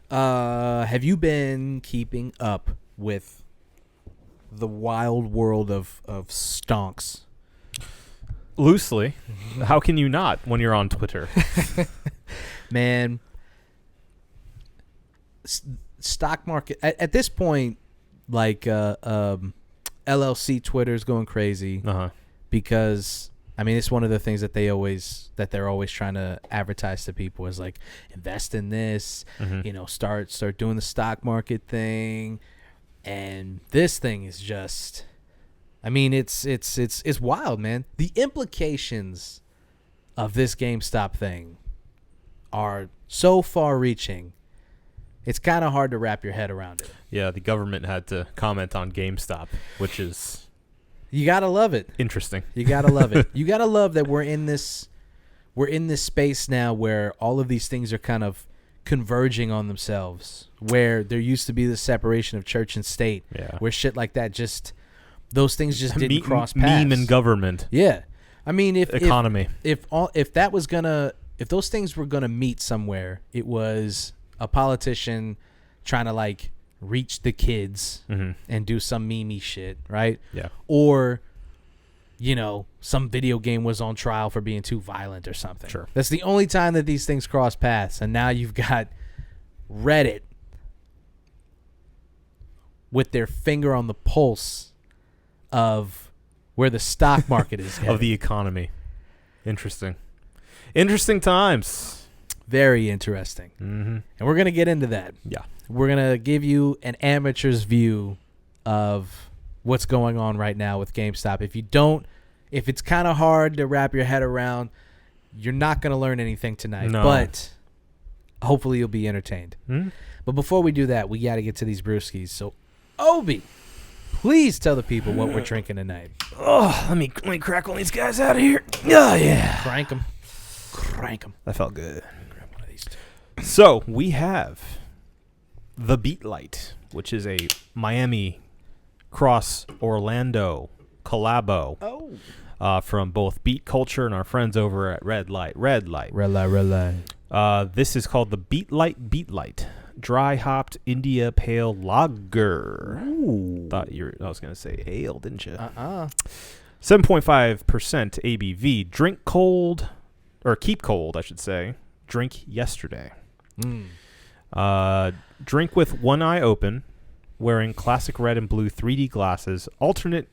Have you been keeping up with the wild world of stonks? Loosely. How can you not when you're on Twitter? Man, stock market at this point, like LLC Twitter is going crazy because I mean it's one of the things that they're always trying to advertise to people is like invest in this, start doing the stock market thing, and this thing is just. I mean, it's wild, man. The implications of this GameStop thing are so far-reaching. It's kind of hard to wrap your head around it. Yeah, the government had to comment on GameStop, which is you gotta love it. Interesting. You gotta love it. You gotta love that we're in this space now where all of these things are kind of converging on themselves. Where there used to be the separation of church and state. Yeah. Where shit like that just. Those things just didn't cross paths. Meme and government. Yeah, I mean, if those things were gonna meet somewhere, it was a politician trying to like reach the kids and do some meme shit, right? Yeah. Or, some video game was on trial for being too violent or something. Sure. That's the only time that these things cross paths, and now you've got Reddit with their finger on the pulse of where the stock market is headed. Of the economy. Interesting times. Very interesting. And we're going to get into that. Yeah. We're going to give you an amateur's view of what's going on right now with GameStop. If it's kind of hard to wrap your head around, you're not going to learn anything tonight. No. But hopefully you'll be entertained. But before we do that, we got to get to these brewskis. So, Obi, please tell the people what we're drinking tonight. Oh, let me crack one of these guys out of here. Oh, yeah. Crank them. That felt good. Grab one of these two. So, we have the Beatlight, which is a Miami cross Orlando collabo. From both Beat Culture and our friends over at Redlight. This is called the Beatlight. Dry hopped India Pale Lager. Ooh. I was going to say ale, didn't you? 7.5% ABV. Drink cold, or keep cold, I should say. Drink yesterday. Drink with one eye open, wearing classic red and blue 3D glasses. Alternate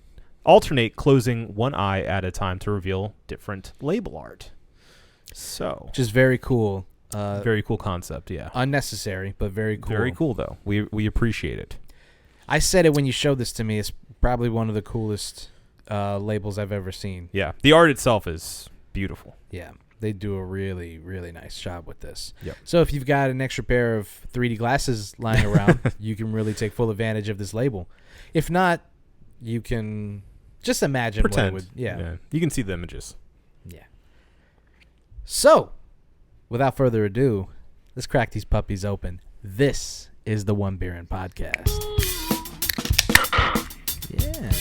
closing one eye at a time to reveal different label art. So, which is very cool. Very cool concept, yeah. Unnecessary, but very cool. Very cool, though. We appreciate it. I said it when you showed this to me. It's probably one of the coolest labels I've ever seen. Yeah, the art itself is beautiful. Yeah, they do a really, really nice job with this. Yep. So if you've got an extra pair of 3D glasses lying around, you can really take full advantage of this label. If not, you can just imagine Pretend. what it would. Yeah, you can see the images. Yeah. So, without further ado, let's crack these puppies open. This is the One Beer In Podcast. Yeah.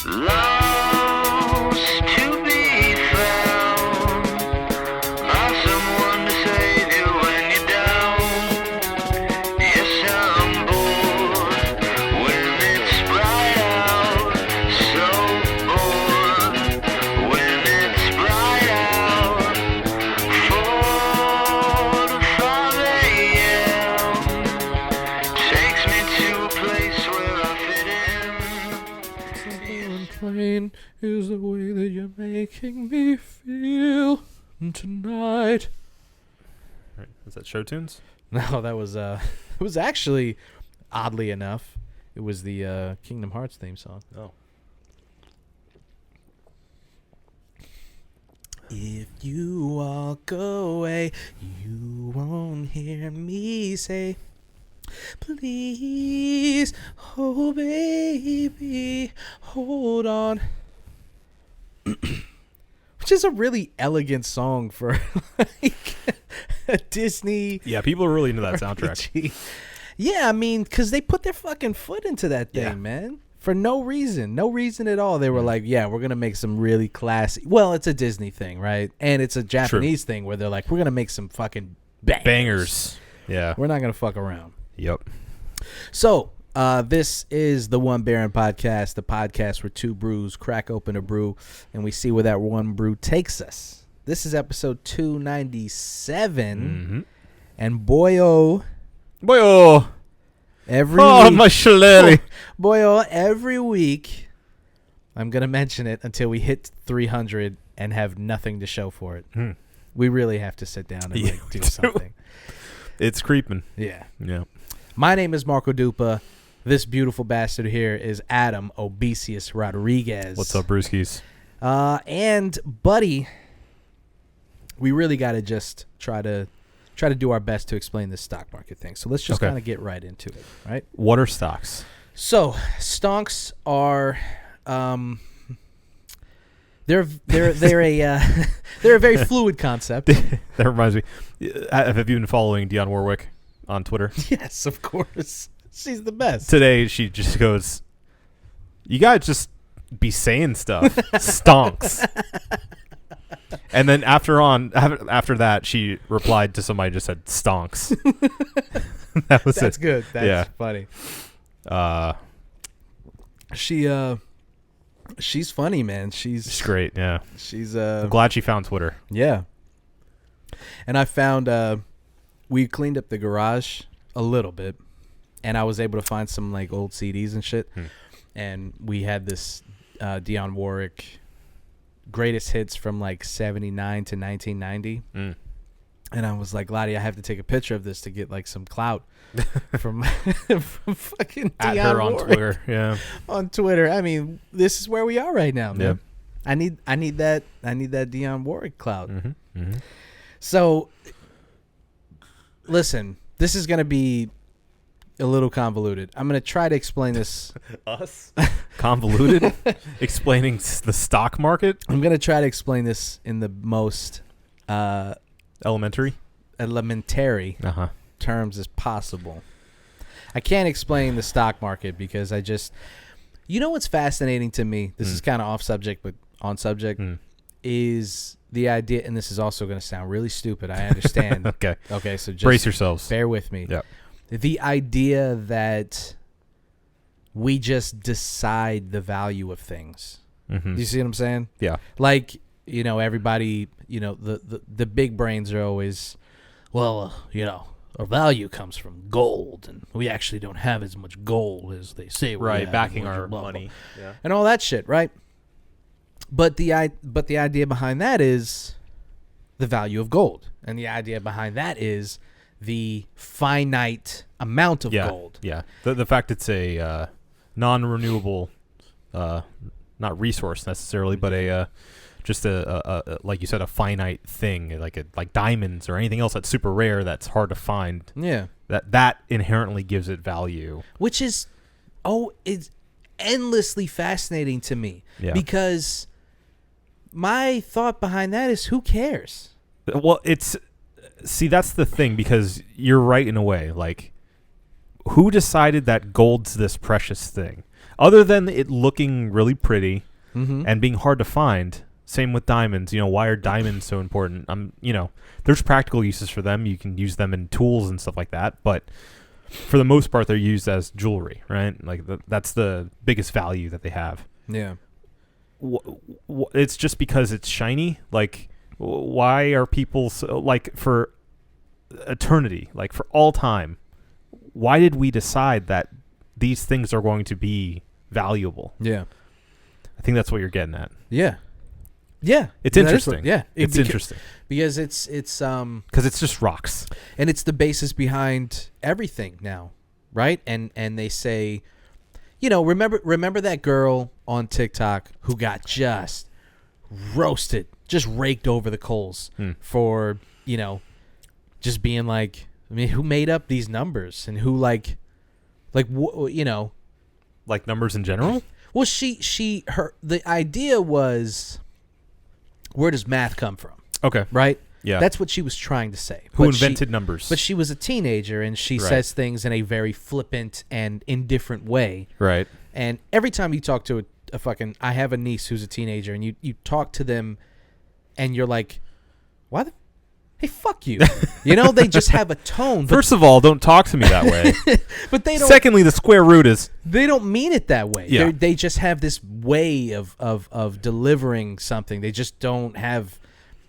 Lost to be found by someone to save you when you're down. Yes, I'm bored when it's bright out. So bored when it's bright out. 4 to 5 a.m. takes me to a place where I fit in. Plain is the way that you're making me feel tonight. Right. Is that show tunes? No, that was it was actually, oddly enough, it was the Kingdom Hearts theme song. Oh. If you walk away, you won't hear me say, please, oh baby, hold on. Which is a really elegant song for like a Disney. Yeah, people are really into that soundtrack. RPG. Yeah, I mean, because they put their fucking foot into that thing, man. For no reason. No reason at all. They were like, yeah, we're going to make some really classy. Well, it's a Disney thing, right? And it's a Japanese thing where they're like, we're going to make some fucking bangers. Yeah. We're not going to fuck around. Yep. So, this is the One Baron Podcast, the podcast where two brews crack open a brew and we see where that one brew takes us. This is episode 297. And boy, every week, my shillelagh. every week, I'm going to mention it until we hit 300 and have nothing to show for it. We really have to sit down and do something. It's creeping. Yeah. Yeah. My name is Marco Dupa. This beautiful bastard here is Adam Obesius Rodriguez. What's up, brewskis? And buddy, we really got to just try to do our best to explain this stock market thing. So let's just kind of get right into it, right? What are stocks? So stonks are they're a they're a very fluid concept. That reminds me. Have you been following Dionne Warwick on Twitter? Yes, of course. She's the best. Today she just goes, "You guys just be saying stuff, stonks." And then after that, she replied to somebody just said stonks. That's good. That's funny. She's funny, man. She's great. Yeah. She's I'm glad she found Twitter. Yeah. And I found we cleaned up the garage a little bit, and I was able to find some like old CDs and shit. And we had this Dionne Warwick greatest hits from like 79 to 1990. And I was like, Lottie, I have to take a picture of this to get like some clout from fucking At Dionne her on Warwick. Twitter. Yeah. On Twitter. I mean, this is where we are right now, man. Yep. I need that Dionne Warwick clout. So listen, this is going to be a little convoluted. I'm going to try to explain this. Us? Convoluted? Explaining the stock market? I'm going to try to explain this in the most elementary terms as possible. I can't explain the stock market because you know what's fascinating to me? This is kind of off subject, but on subject is the idea, and this is also going to sound really stupid. I understand. Okay, so just brace yourselves. Bear with me. Yep. The idea that we just decide the value of things. Do you see what I'm saying? Yeah. Like, everybody, the big brains are always, well, our value comes from gold, and we actually don't have as much gold as they say we have. Backing Blah, our blah, money. blah. Yeah. And all that shit, right? But the idea behind that is the value of gold. And the idea behind that is the finite amount of gold. Yeah. The fact it's a non-renewable, not resource necessarily, but just a like you said, a finite thing, like diamonds or anything else that's super rare that's hard to find. Yeah. That inherently gives it value. Which is it's endlessly fascinating to me. Yeah. Because my thought behind that is, who cares? Well, that's the thing, because you're right in a way. Like, who decided that gold's this precious thing? Other than it looking really pretty and being hard to find. Same with diamonds. Why are diamonds so important? There's practical uses for them. You can use them in tools and stuff like that. But for the most part, they're used as jewelry, right? Like that's the biggest value that they have. Yeah. It's just because it's shiny. Like, why are people so, like, for eternity, like for all time, why did we decide that these things are going to be valuable? Yeah. I think that's what you're getting at. Yeah. Yeah. It's interesting. It's interesting. Because it's because it's just rocks. And it's the basis behind everything now, right? And they say, remember that girl on TikTok who got just roasted, just raked over the coals for, just being like, who made up these numbers and who like numbers in general? Well, the idea was, where does math come from? Okay. Right? Yeah. That's what she was trying to say. Who invented numbers? But she was a teenager, and she says things in a very flippant and indifferent way. Right. And every time you talk to I have a niece who's a teenager, and you talk to them, and you're like, why the hey, fuck you. You know, they just have a tone. First of all, don't talk to me that way. But they don't. Secondly, the square root is. They don't mean it that way. Yeah. They just have this way of delivering something. They just don't have.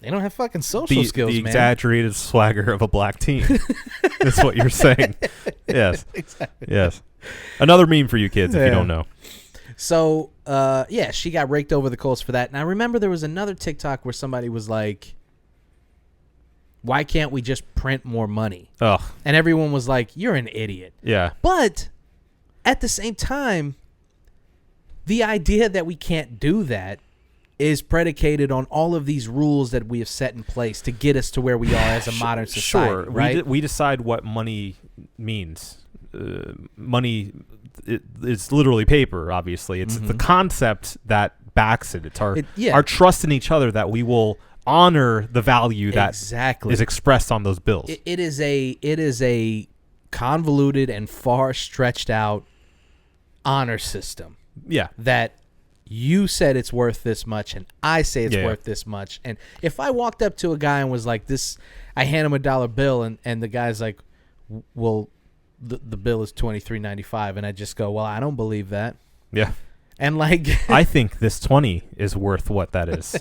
They don't have fucking social skills, the man. exaggerated swagger of a black teen. That's what you're saying. Yes. Exactly. Yes. Another meme for you kids if you don't know. So, yeah, she got raked over the coals for that. And I remember there was another TikTok where somebody was like, why can't we just print more money? Ugh. And everyone was like, you're an idiot. Yeah. But at the same time, the idea that we can't do that is predicated on all of these rules that we have set in place to get us to where we are as a modern society. Sure. Right? We decide what money means. Money it's literally paper, obviously. It's the concept that backs it. It's our trust in each other that we will honor the value that is expressed on those bills. It is a convoluted and far stretched out honor system. Yeah. That you said it's worth this much and I say it's worth this much. And if I walked up to a guy and was like this, I hand him a dollar bill and the guy's like, well, the bill is $23.95, and I just go, well, I don't believe that. Yeah. And like I think this 20 is worth what that is,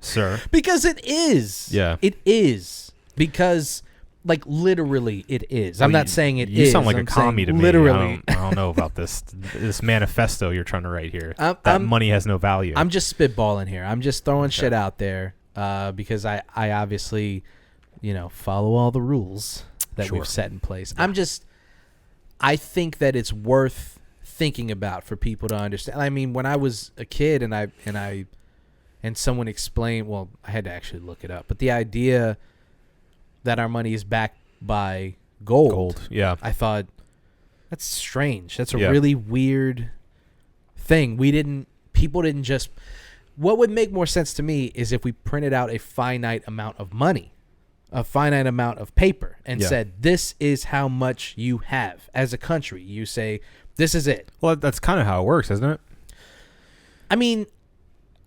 sir. Because it is. Yeah. It is. Because like literally it is. I'm not saying it is. You sound like a commie to me. Literally. I don't know about this manifesto you're trying to write here. That money has no value. I'm just spitballing here. I'm just throwing shit out there because I obviously, follow all the rules that we've set in place. Yeah. I think that it's worth thinking about for people to understand. I mean, when I was a kid and someone explained, well, I had to actually look it up, but the idea that our money is backed by gold. Yeah. I thought that's strange. That's a really weird thing. People didn't just, what would make more sense to me is if we printed out a finite amount of money, a finite amount of paper and said, this is how much you have as a country. You say, this is it. Well, that's kind of how it works, isn't it? I mean,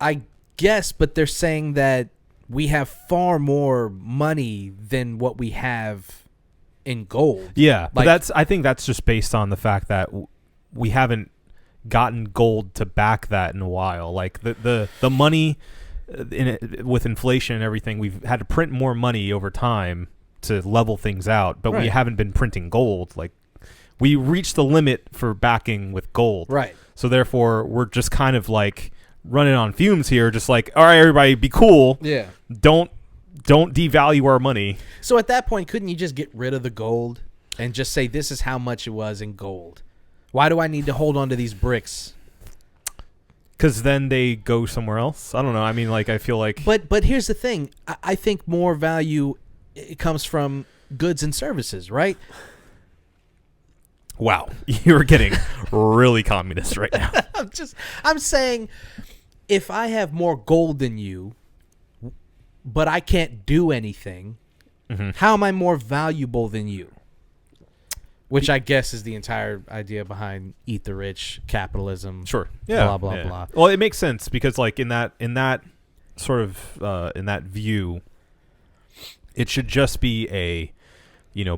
I guess, but they're saying that we have far more money than what we have in gold. Yeah, but I think that's just based on the fact that we haven't gotten gold to back that in a while. Like the money with inflation and everything, we've had to print more money over time to level things out, but we haven't been printing gold. Like we reached the limit for backing with gold. Right. So therefore we're just kind of like running on fumes here, just like, all right, everybody be cool. Yeah. Don't devalue our money. So at that point, couldn't you just get rid of the gold and just say, this is how much it was in gold? Why do I need to hold on to these bricks? Because then they go somewhere else. I don't know. I mean, like, I feel like... But here's the thing. I think more value comes from goods and services, right? Wow. You're getting really communist right now. I'm saying if I have more gold than you, but I can't do anything, how am I more valuable than you? Which I guess is the entire idea behind eat the rich, capitalism. Sure. Yeah. Blah blah blah. Well, it makes sense because, like, in that sort of in that view, it should just be a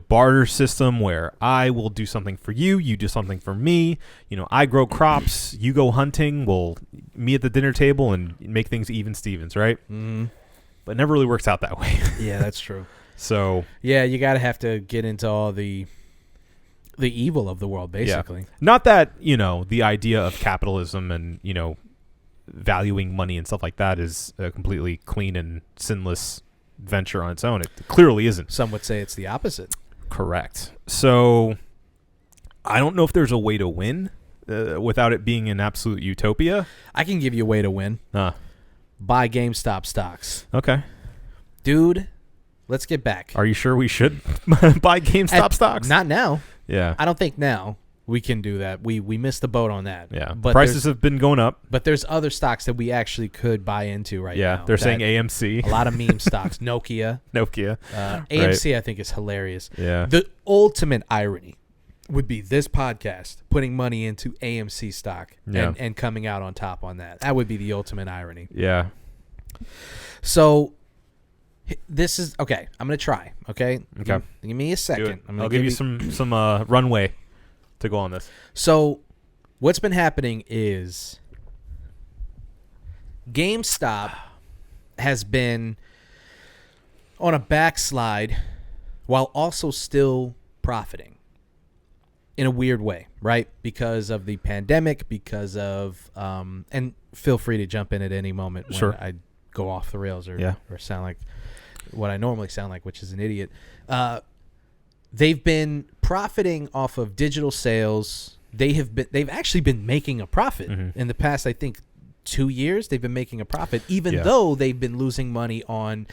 barter system where I will do something for you, you do something for me. I grow crops, you go hunting. We'll meet at the dinner table and make things even Stevens, right? Mm-hmm. But it never really works out that way. Yeah, that's true. So yeah, you gotta have to get into all the evil of the world, basically. Yeah. Not that, the idea of capitalism and, valuing money and stuff like that is a completely clean and sinless venture on its own. It clearly isn't. Some would say it's the opposite. Correct. So I don't know if there's a way to win without it being an absolute utopia. I can give you a way to win. Buy GameStop stocks. Okay. Dude, let's get back. Are you sure we should buy GameStop stocks? Not now. Yeah. I don't think now we can do that. We missed the boat on that. Yeah. But prices have been going up. But there's other stocks that we actually could buy into now. Yeah. They're saying AMC. A lot of meme stocks. Nokia. AMC, right. I think, is hilarious. Yeah. The ultimate irony would be this podcast putting money into AMC stock and coming out on top on that. That would be the ultimate irony. Yeah. So This is okay. I'm gonna try. Okay. Okay. Give me a second. I'll give you some runway to go on this. So, what's been happening is GameStop has been on a backslide while also still profiting in a weird way, right? Because of the pandemic, because of and feel free to jump in at any moment when I go off the rails or sound like what I normally sound like, which is an idiot. They've been profiting off of digital sales. They've actually been making a profit in the past, I think, 2 years. They've been making a profit, even though they've been losing money on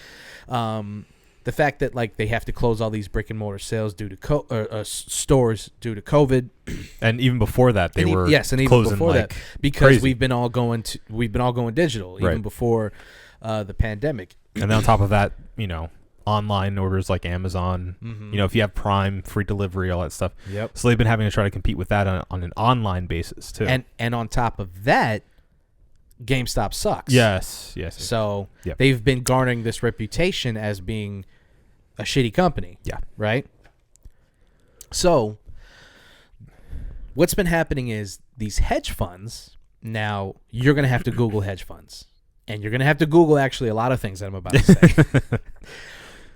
the fact that like they have to close all these brick and mortar sales due to stores due to COVID. And even before that, they were and even closing before like that, because crazy. we've been all going digital even before the pandemic. And then on top of that, online orders like Amazon, if you have Prime, free delivery, all that stuff. Yep. So they've been having to try to compete with that on an online basis too. And on top of that, GameStop sucks. Yes. So they've been garnering this reputation as being a shitty company. Yeah. Right? So what's been happening is these hedge funds, now you're going to have to Google hedge funds. And you're going to have to Google actually a lot of things that I'm about to say.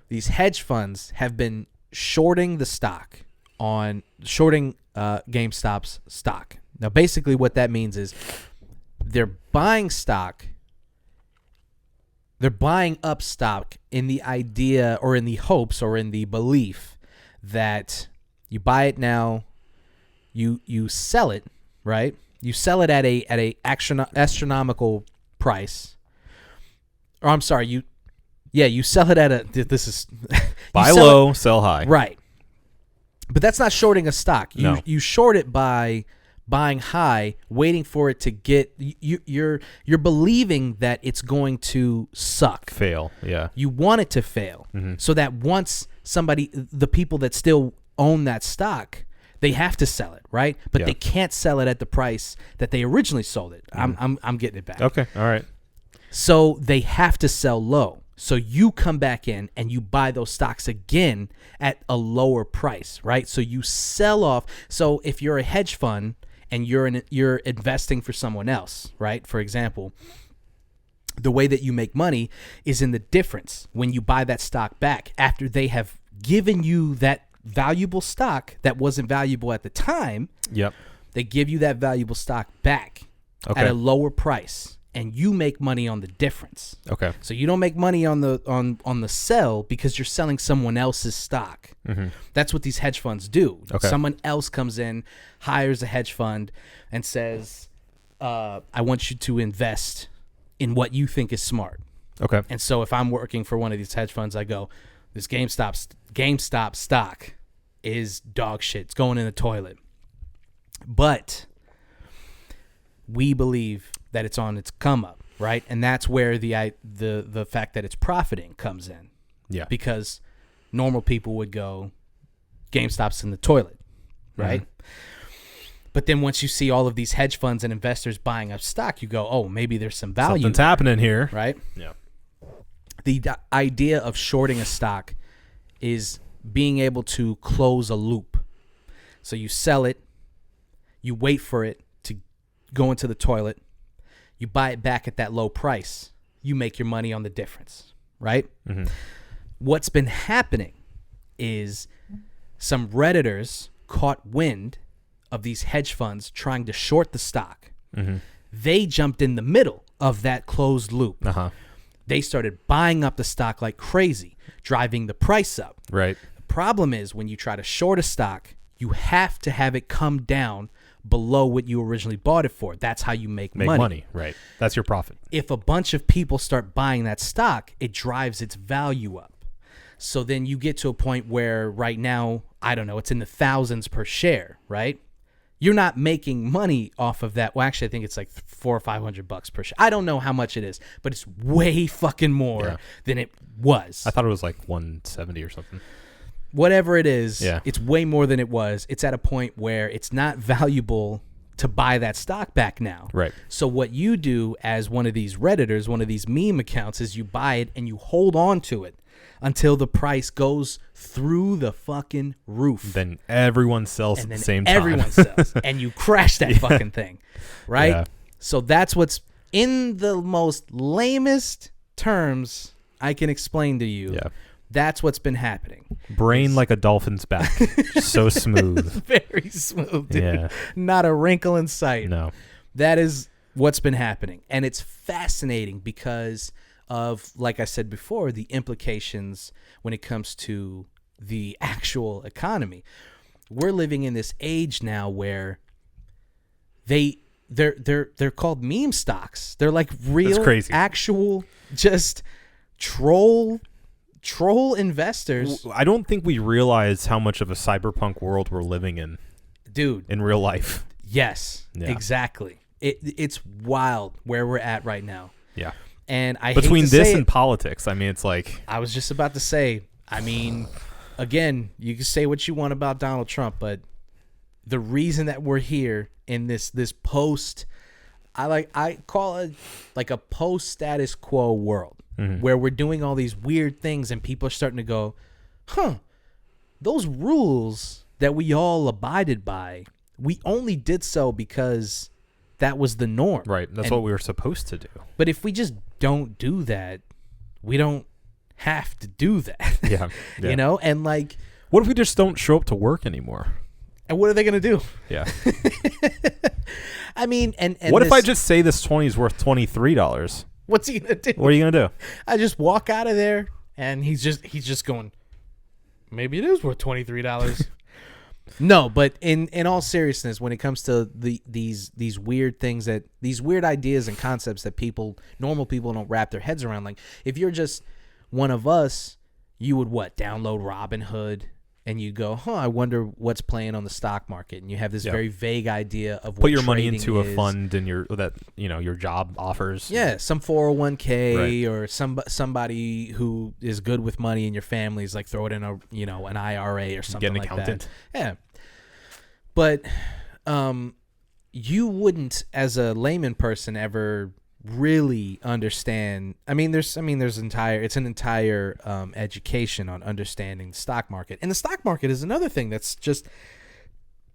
These hedge funds have been shorting the stock shorting GameStop's stock. Now, basically what that means is they're buying stock. They're buying up stock in the idea or in the hopes or in the belief that you buy it now, you sell it, right? You sell it at a astronomical price. Or I'm sorry, you sell it at this is buy low, sell high. Right. But that's not shorting a stock. No. You short it by buying high, waiting for it to get you're believing that it's going to suck. Fail. Yeah. You want it to fail. So that once the people that still own that stock, they have to sell it, right? But they can't sell it at the price that they originally sold it. I'm getting it back. Okay. All right. So they have to sell low. So you come back in and you buy those stocks again at a lower price, right? So you sell off. So if you're a hedge fund and you're investing for someone else, right? For example, the way that you make money is in the difference when you buy that stock back after they have given you that valuable stock that wasn't valuable at the time. Yep. They give you that valuable stock back at a lower price. And you make money on the difference. Okay. So you don't make money on the sell because you're selling someone else's stock. That's what these hedge funds do. Okay. Someone else comes in, hires a hedge fund, and says, "I want you to invest in what you think is smart." Okay. And so if I'm working for one of these hedge funds, I go, "This GameStop stock is dog shit. It's going in the toilet." But we believe that it's on its come up, right? And that's where the fact that it's profiting comes in. Yeah. Because normal people would go, GameStop's in the toilet, right? But then once you see all of these hedge funds and investors buying up stock, you go, oh, maybe there's some value. Something's happening here. Right? Yeah. The idea of shorting a stock is being able to close a loop. So you sell it, you wait for it to go into the toilet, you buy it back at that low price, you make your money on the difference, right? What's been happening is some Redditors caught wind of these hedge funds trying to short the stock. They jumped in the middle of that closed loop. They started buying up the stock like crazy, driving the price up. Right. The problem is when you try to short a stock, you have to have it come down below what you originally bought it for. That's how you make money. Right. That's your profit. If a bunch of people start buying that stock, it drives its value up. So then you get to a point where right now, I don't know, it's in the thousands per share, right? You're not making money off of that. Well, actually, I think it's like $400 or $500 per share. I don't know how much it is, but it's way fucking more than it was. I thought it was like 170 or something. Whatever it is, it's way more than it was. It's at a point where it's not valuable to buy that stock back now. Right. So what you do as one of these Redditors, one of these meme accounts, is you buy it and you hold on to it until the price goes through the fucking roof. Then everyone sells at the same time. Everyone sells. And you crash that fucking thing. Right? Yeah. So that's what's in the most lamest terms I can explain to you. Yeah. That's what's been happening. Brain like a dolphin's back. So smooth. Very smooth, dude. Yeah. Not a wrinkle in sight. No. That is what's been happening. And it's fascinating because of, like I said before, the implications when it comes to the actual economy. We're living in this age now where they're called meme stocks. They're like real, actual, just troll investors. I don't think we realize how much of a cyberpunk world we're living in, dude, in real life. Yes, exactly. It's wild where we're at right now. Yeah. And between this and politics, I mean, it's like, I was just about to say, I mean, again, you can say what you want about Donald Trump, but the reason that we're here in this post, I call it like a post status quo world. Mm-hmm. Where we're doing all these weird things and people are starting to go, those rules that we all abided by, we only did so because that was the norm. Right. That's what we were supposed to do. But if we just don't do that, we don't have to do that. Yeah. You know? And like, what if we just don't show up to work anymore? And what are they going to do? Yeah. I mean, and what if I just say this 20 is worth $23? What's he gonna do? What are you gonna do? I just walk out of there, and he's just going, maybe it is worth $23. No, but in all seriousness, when it comes to these weird things these weird ideas and concepts that normal people don't wrap their heads around, like if you're just one of us, you would download Robinhood. And you go, I wonder what's playing on the stock market, and you have this very vague idea of what put your money trading into is. a fund and your job offers. Yeah, some 401k or somebody who is good with money in your family is like throw it in an IRA or something Get an like accountant. that. Yeah, but you wouldn't, as a layman person, ever really understand. There's an entire education on understanding the stock market, and the stock market is another thing that's just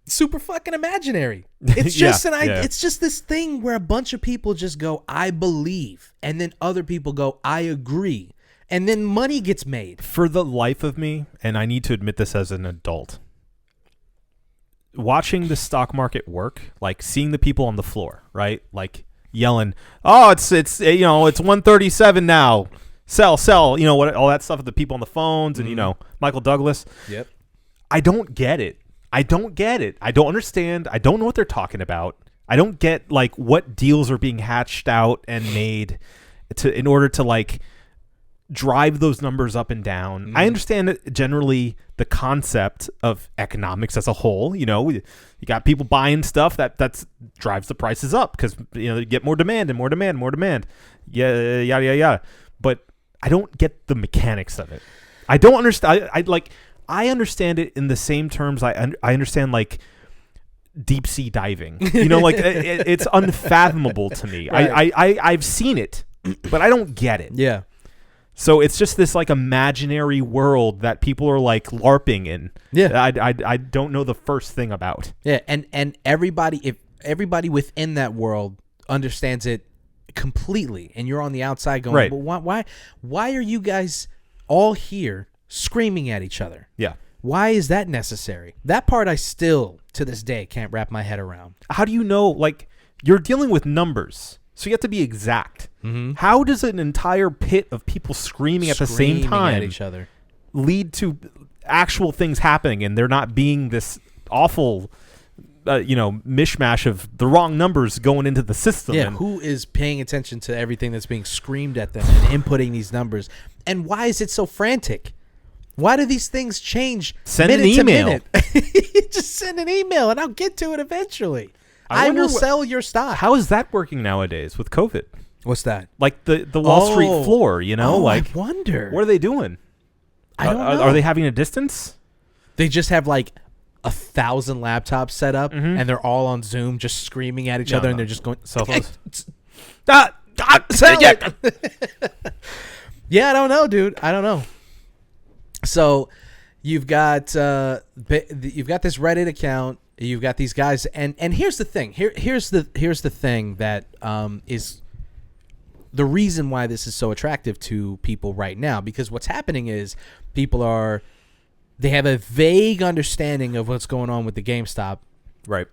super fucking imaginary. It's just it's just this thing where a bunch of people just go, I believe, and then other people go, I agree, and then money gets made. For the life of me, and I need to admit this as an adult, watching the stock market work, like seeing the people on the floor, right, like yelling, it's 137 now, sell, what, all that stuff with the people on the phones and Michael Douglas. Yep. I don't get it. I don't understand. I don't know what they're talking about. I don't get like what deals are being hatched out and made in order to like drive those numbers up and down. Mm-hmm. I understand generally the concept of economics as a whole. You got people buying stuff that drives the prices up because you get more demand and more demand, more demand. Yeah, yada. But I don't get the mechanics of it. I don't understand. I understand it in the same terms. I understand like deep sea diving. It's unfathomable to me. Right. I've seen it, but I don't get it. Yeah. So it's just this like imaginary world that people are like LARPing in. Yeah. I don't know the first thing about. Yeah, and everybody within that world understands it completely, and you're on the outside going, right. Well, why are you guys all here screaming at each other? Yeah. Why is that necessary? That part I still to this day can't wrap my head around. How do you know? Like, you're dealing with numbers, so you have to be exact. Mm-hmm. How does an entire pit of people screaming at the same time at each other lead to actual things happening, and there not being this awful mishmash of the wrong numbers going into the system? Yeah, who is paying attention to everything that's being screamed at them and inputting these numbers? And why is it so frantic? Why do these things change Send an email. Just send an email and I'll get to it eventually. I will sell your stock. How is that working nowadays with COVID? What's that? Like the Wall Street floor, I wonder. What are they doing? I don't know. Are they having a distance? They just have like 1,000 laptops set up, and they're all on Zoom just screaming at each other, and they're just going, cell phones. Sell it. Yeah, I don't know, dude. I don't know. So you've got this Reddit account. You've got these guys, and here's the thing. Here's the thing that is the reason why this is so attractive to people right now. Because what's happening is they have a vague understanding of what's going on with the GameStop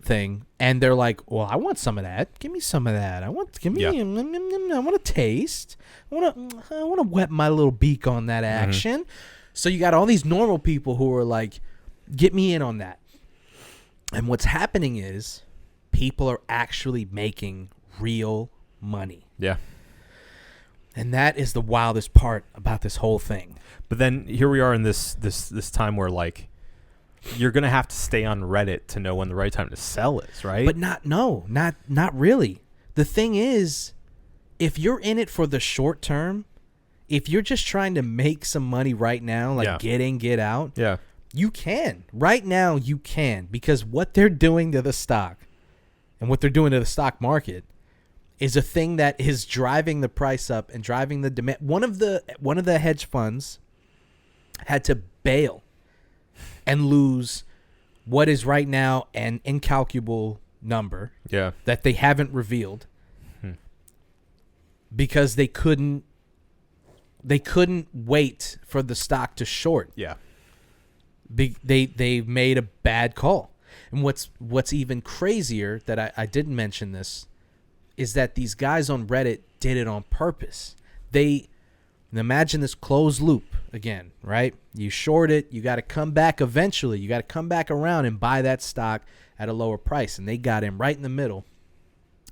thing, and they're like, "Well, I want some of that. Give me some of that. I want to taste. I want to wet my little beak on that action." So you got all these normal people who are like, "Get me in on that." And what's happening is people are actually making real money. Yeah. And that is the wildest part about this whole thing. But then here we are in this time where like you're gonna have to stay on Reddit to know when the right time to sell is, right? But not really. The thing is, if you're in it for the short term, if you're just trying to make some money right now, like get in, get out, you can. Right now you can, because what they're doing to the stock and what they're doing to the stock market is a thing that is driving the price up and driving the demand. One of the hedge funds had to bail and lose what is right now an incalculable number that they haven't revealed because they couldn't wait for the stock to short. Yeah. They made a bad call. And what's even crazier that I didn't mention this is that these guys on Reddit did it on purpose. Imagine this closed loop again, right? You short it, you got to come back eventually. You got to come back around and buy that stock at a lower price. And they got in right in the middle.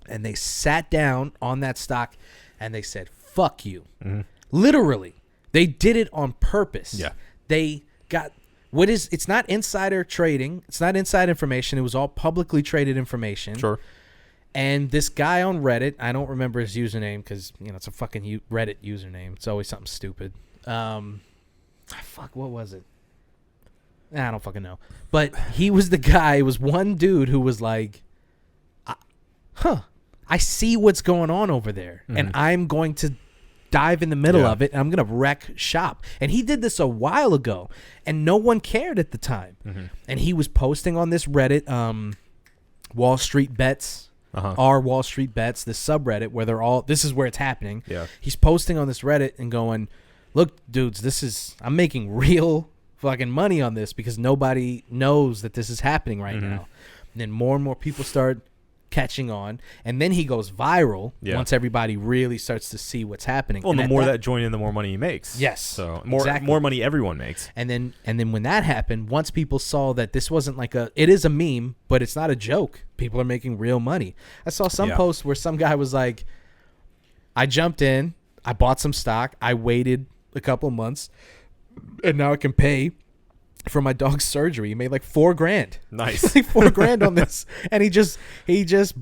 And they sat down on that stock and they said, "Fuck you." Mm-hmm. Literally. They did it on purpose. Yeah. They got it's not insider trading. It's not inside information. It was all publicly traded information. Sure. And this guy on Reddit, I don't remember his username because, it's a fucking Reddit username. It's always something stupid. What was it? I don't fucking know. But he was the guy. It was one dude who was like, I see what's going on over there. Mm-hmm. And I'm going to dive in the middle of it, and I'm going to wreck shop. And he did this a while ago, and no one cared at the time. Mm-hmm. And he was posting on this Reddit, Wall Street Bets. Our Wall Street Bets, this subreddit where this is where it's happening. Yeah. He's posting on this Reddit and going, "Look, dudes, I'm making real fucking money on this because nobody knows that this is happening right now." And then more and more people start catching on, and then he goes viral once everybody really starts to see what's happening. Well, and the more that join in, the more money he makes. Yes. So more money everyone makes. And then when that happened, once people saw that this wasn't it is a meme, but it's not a joke. People are making real money. I saw some posts where some guy was like, "I jumped in, I bought some stock, I waited a couple of months, and now I can pay for my dog's surgery." He made like $4,000. Nice. Like $4,000 on this. And he just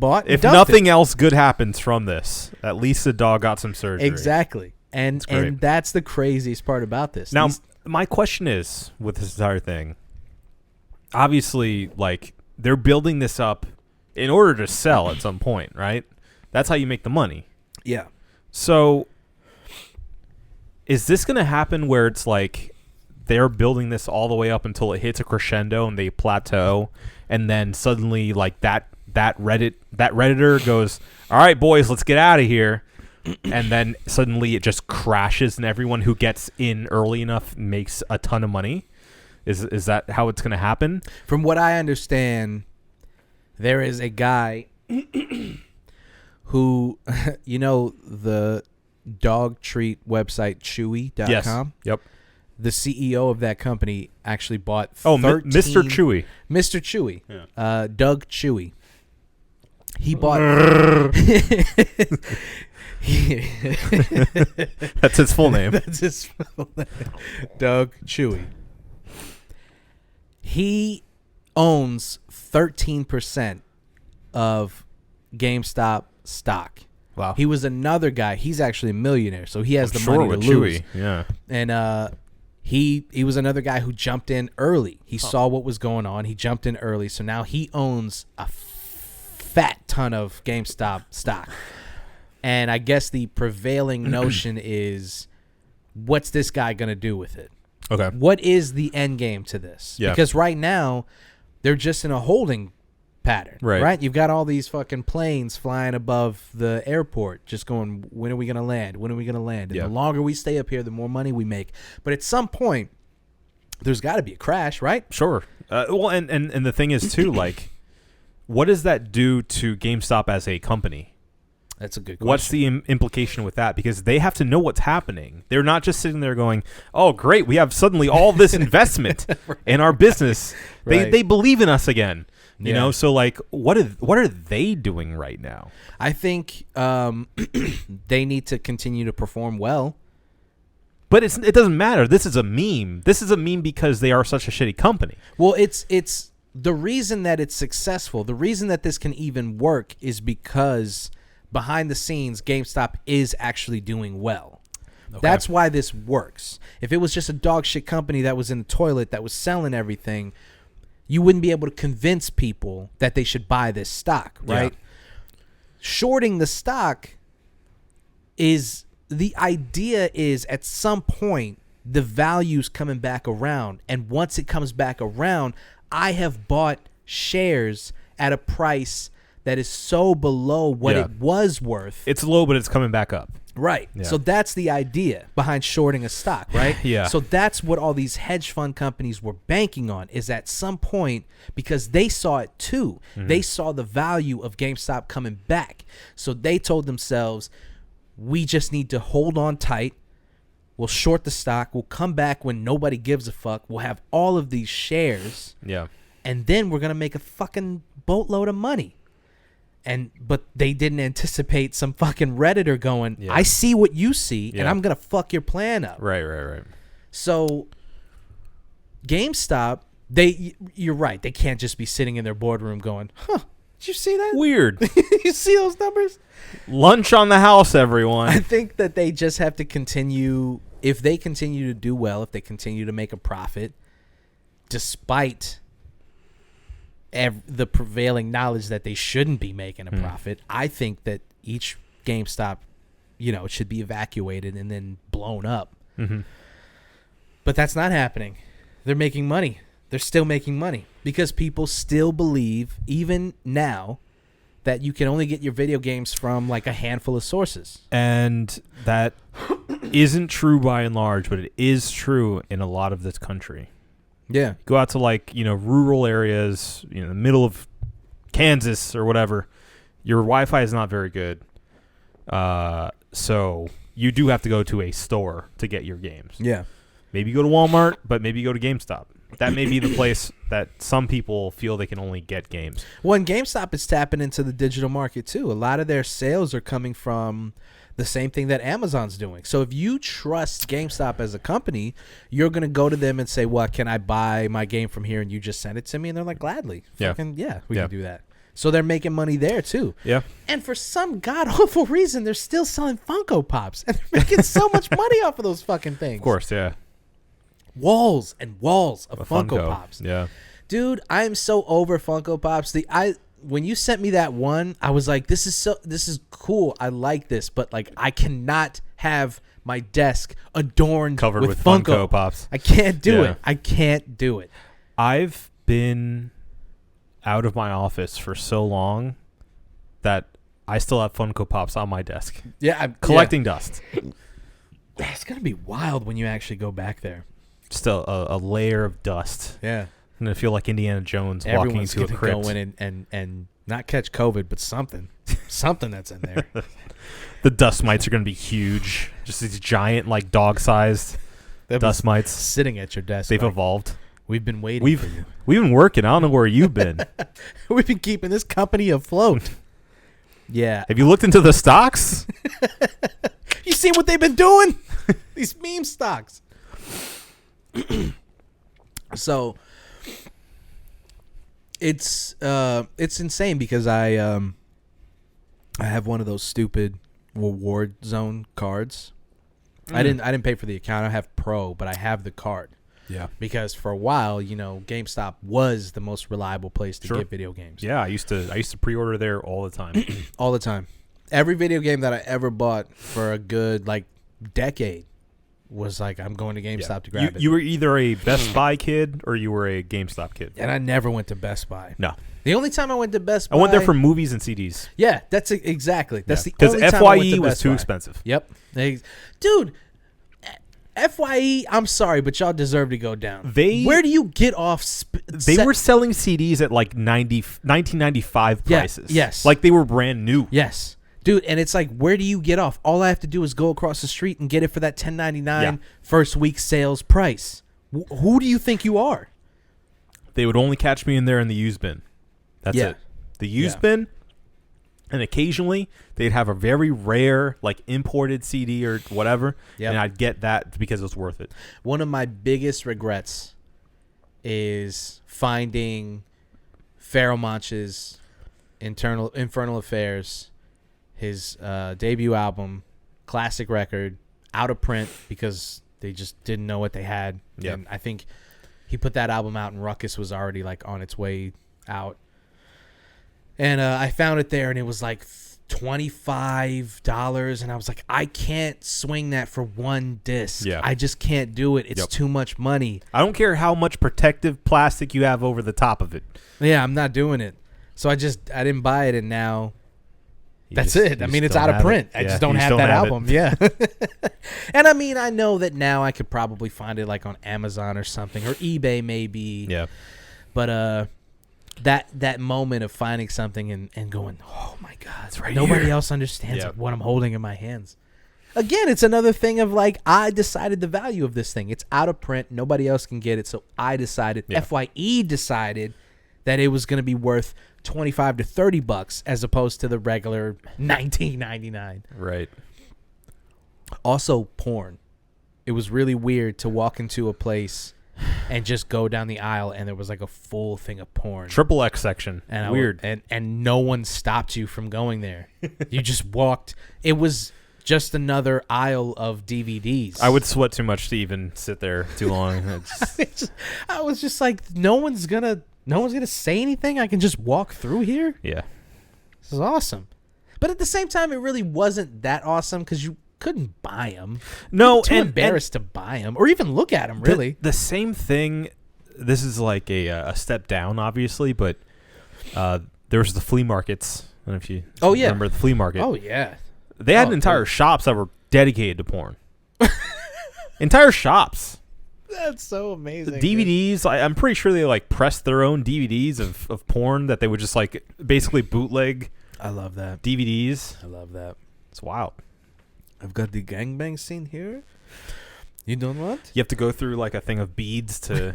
bought. If nothing else good happens from this, at least the dog got some surgery. Exactly. And that's the craziest part about this. Now, my question is with this entire thing, obviously, like, they're building this up in order to sell at some point, right? That's how you make the money. Yeah. So is this going to happen where it's like they're building this all the way up until it hits a crescendo and they plateau, and then suddenly like that Redditor goes, "All right, boys, let's get out of here," and then suddenly it just crashes and everyone who gets in early enough makes a ton of money? Is that how it's going to happen? From what I understand, there is a guy who, the dog treat website Chewy.com? Yes. Yep. The CEO of that company actually bought Mr. Chewy. Mr. Chewy. Yeah. Doug Chewy. He bought... That's his full name. That's his full name. Doug Chewy. He owns 13% of GameStop stock. Wow. He was another guy. He's actually a millionaire, so he has the money to lose. Chewy. Yeah. And he was another guy who jumped in early. He saw what was going on. He jumped in early, so now he owns a fat ton of GameStop stock. And I guess the prevailing notion is, what's this guy going to do with it? Okay. What is the end game to this? Yeah. Because right now, they're just in a holding pattern. Right. You've got all these fucking planes flying above the airport, just going, when are we going to land? When are we going to land? And the longer we stay up here, the more money we make. But at some point, there's got to be a crash, right? Sure. Well, and the thing is, too, like, what does that do to GameStop as a company? That's a good question. What's the implication with that? Because they have to know what's happening. They're not just sitting there going, oh, great, we have suddenly all this investment in our business. They believe in us again. You know, so like, what are they doing right now? I think they need to continue to perform well. But it doesn't matter. This is a meme. This is a meme because they are such a shitty company. Well, it's the reason that it's successful. The reason that this can even work is because behind the scenes, GameStop is actually doing well. Okay. That's why this works. If it was just a dog shit company that was in the toilet that was selling everything, you wouldn't be able to convince people that they should buy this stock, right? Yeah. Shorting the stock is the idea is at some point the value's coming back around, and once it comes back around, I have bought shares at a price that is so below what it was worth. It's low, but it's coming back up. Right. Yeah. So that's the idea behind shorting a stock, right? Yeah. So that's what all these hedge fund companies were banking on, is at some point, because they saw it too. Mm-hmm. They saw the value of GameStop coming back. So they told themselves, we just need to hold on tight. We'll short the stock. We'll come back when nobody gives a fuck. We'll have all of these shares. Yeah. And then we're going to make a fucking boatload of money. But they didn't anticipate some fucking Redditor going, I see what you see, and I'm going to fuck your plan up. Right. So GameStop, you're right. They can't just be sitting in their boardroom going, did you see that? Weird. You see those numbers? Lunch on the house, everyone. I think that they just have to continue. If they continue to do well, if they continue to make a profit, despite the prevailing knowledge that they shouldn't be making a profit, I think that each GameStop, it should be evacuated and then blown up. Mm-hmm. But that's not happening. They're making money. They're still making money because people still believe, even now, that you can only get your video games from like a handful of sources. And that isn't true by and large, but it is true in a lot of this country. Yeah. Go out to rural areas, the middle of Kansas or whatever. Your Wi-Fi is not very good. So you do have to go to a store to get your games. Yeah. Maybe you go to Walmart, but maybe you go to GameStop. That may be the place that some people feel they can only get games. Well, and GameStop is tapping into the digital market too. A lot of their sales are coming from the same thing that Amazon's doing. So if you trust GameStop as a company, you're going to go to them and say, well, can I buy my game from here and you just send it to me? And they're like, gladly. We can do that. So they're making money there too. Yeah. And for some god-awful reason, they're still selling Funko Pops. And they're making so much money off of those fucking things. Of course, yeah. Walls and walls of Funko Pops. Yeah. Dude, I am so over Funko Pops. When you sent me that one, I was like, this is cool. I like this, but like I cannot have my desk adorned covered with Funko Pops. I can't do it. I can't do it. I've been out of my office for so long that I still have Funko Pops on my desk. Yeah, I'm collecting dust. It's gonna be wild when you actually go back there. Just a layer of dust. Yeah. I'm gonna feel like Indiana Jones walking into a crypt. Everyone's gonna go in and not catch COVID, but something that's in there. The dust mites are gonna be huge. Just these giant, like dog-sized dust mites sitting at your desk. They've evolved. We've been waiting for you. We've been working. I don't know where you've been. We've been keeping this company afloat. Yeah. Have you looked into the stocks? You see what they've been doing? These meme stocks. So it's insane because I have one of those stupid reward zone cards. I didn't pay for the account. I have Pro, but I have the card. Yeah. Because for a while, GameStop was the most reliable place to get video games. Yeah, I used to pre-order there all the time. All the time. Every video game that I ever bought for a good decade was like, I'm going to GameStop to grab it. You were either a Best Buy kid or you were a GameStop kid. And I never went to Best Buy. No. The only time I went to Best Buy... I went there for movies and CDs. Yeah, that's exactly. That's the only time I went to FYE was Best Buy. too expensive. Yep. Dude, FYE, I'm sorry, but y'all deserve to go down. Where do you get off... They were selling CDs at like 1995 prices. Yes. Like they were brand new. Yes. Dude, and it's like, where do you get off? All I have to do is go across the street and get it for that $10.99 first week sales price. Who do you think you are? They would only catch me in there in the used bin. That's it. The used bin, and occasionally they'd have a very rare, like, imported CD or whatever, and I'd get that because it was worth it. One of my biggest regrets is finding Pharoah Monch's Infernal Affairs, his debut album, classic record, out of print because they just didn't know what they had. Yep. And I think he put that album out and Ruckus was already like on its way out. And I found it there and it was like $25 and I was like, I can't swing that for one disc. Yeah. I just can't do it. It's too much money. I don't care how much protective plastic you have over the top of it. Yeah, I'm not doing it. So I didn't buy it and now that's it. I mean, it's out of print. I just don't have that album. Yeah. And I mean, I know that now I could probably find it like on Amazon or something or eBay maybe. Yeah. But that moment of finding something and going, oh my God, it's right nobody here. else understands what I'm holding in my hands. Again, it's another thing of like, I decided the value of this thing. It's out of print. Nobody else can get it. So I decided, FYE decided that it was going to be worth $25 to $30 as opposed to the regular $19.99. Right. Also, porn. It was really weird to walk into a place and just go down the aisle and there was like a full thing of porn. Triple X section. And weird. And no one stopped you from going there. You just walked. It was just another aisle of DVDs. I would sweat too much to even sit there too long. I was just like, no one's gonna say anything. I can just walk through here. Yeah. This is awesome. But at the same time, it really wasn't that awesome because you couldn't buy them. No, too embarrassed to buy them or even look at them. Really, the same thing. This is like a step down, obviously, but there was the flea markets. I don't know if you remember the flea market. Oh yeah, they had entire shops that were dedicated to porn. Entire shops. That's so amazing. DVDs. I'm pretty sure they like pressed their own DVDs of porn that they would just like basically bootleg. I love that. DVDs. I love that. It's wild. I've got the gangbang scene here. You don't want? You have to go through like a thing of beads to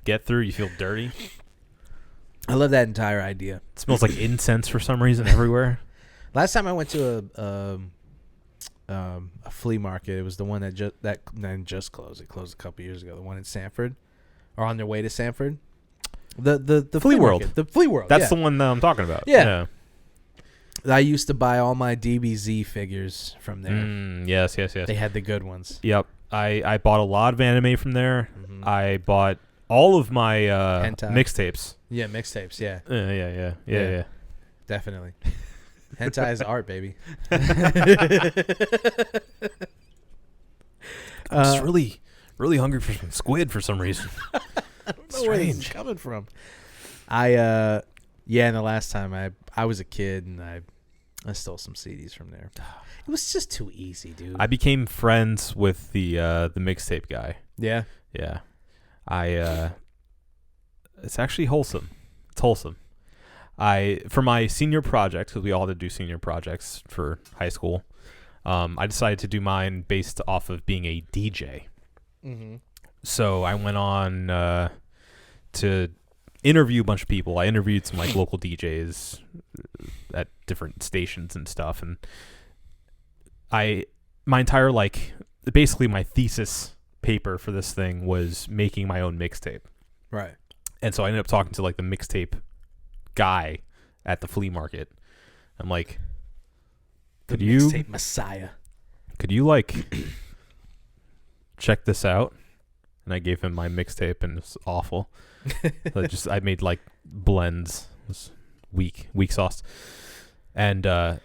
get through. You feel dirty. I love that entire idea. It smells like incense for some reason everywhere. Last time I went to a flea market, it was the one that just closed. It closed a couple years ago. The one in Sanford, or on their way to Sanford. The Flea World. Market. The Flea World. That's the one that I'm talking about. Yeah. I used to buy all my DBZ figures from there. Yes. They had the good ones. Yep. I bought a lot of anime from there. Mm-hmm. I bought all of my mixtapes. Yeah, mixtapes. Yeah. Yeah. Definitely. Hentai is art, baby. I'm just really hungry for some squid for some reason. I don't know where this is coming from. And the last time I was a kid and I stole some CDs from there. It was just too easy, dude. I became friends with the mixtape guy. Yeah. Yeah. It's actually wholesome. It's wholesome. For my senior project, because we all had to do senior projects for high school, I decided to do mine based off of being a DJ. Mm-hmm. So I went on to interview a bunch of people. I interviewed some like local DJs at different stations and stuff, and my entire basically my thesis paper for this thing was making my own mixtape. Right. And so I ended up talking to like the mixtape guy at the flea market. I'm like, the mixtape messiah. Could you like check this out? And I gave him my mixtape, and it was awful. I made like blends. It was weak sauce. And lo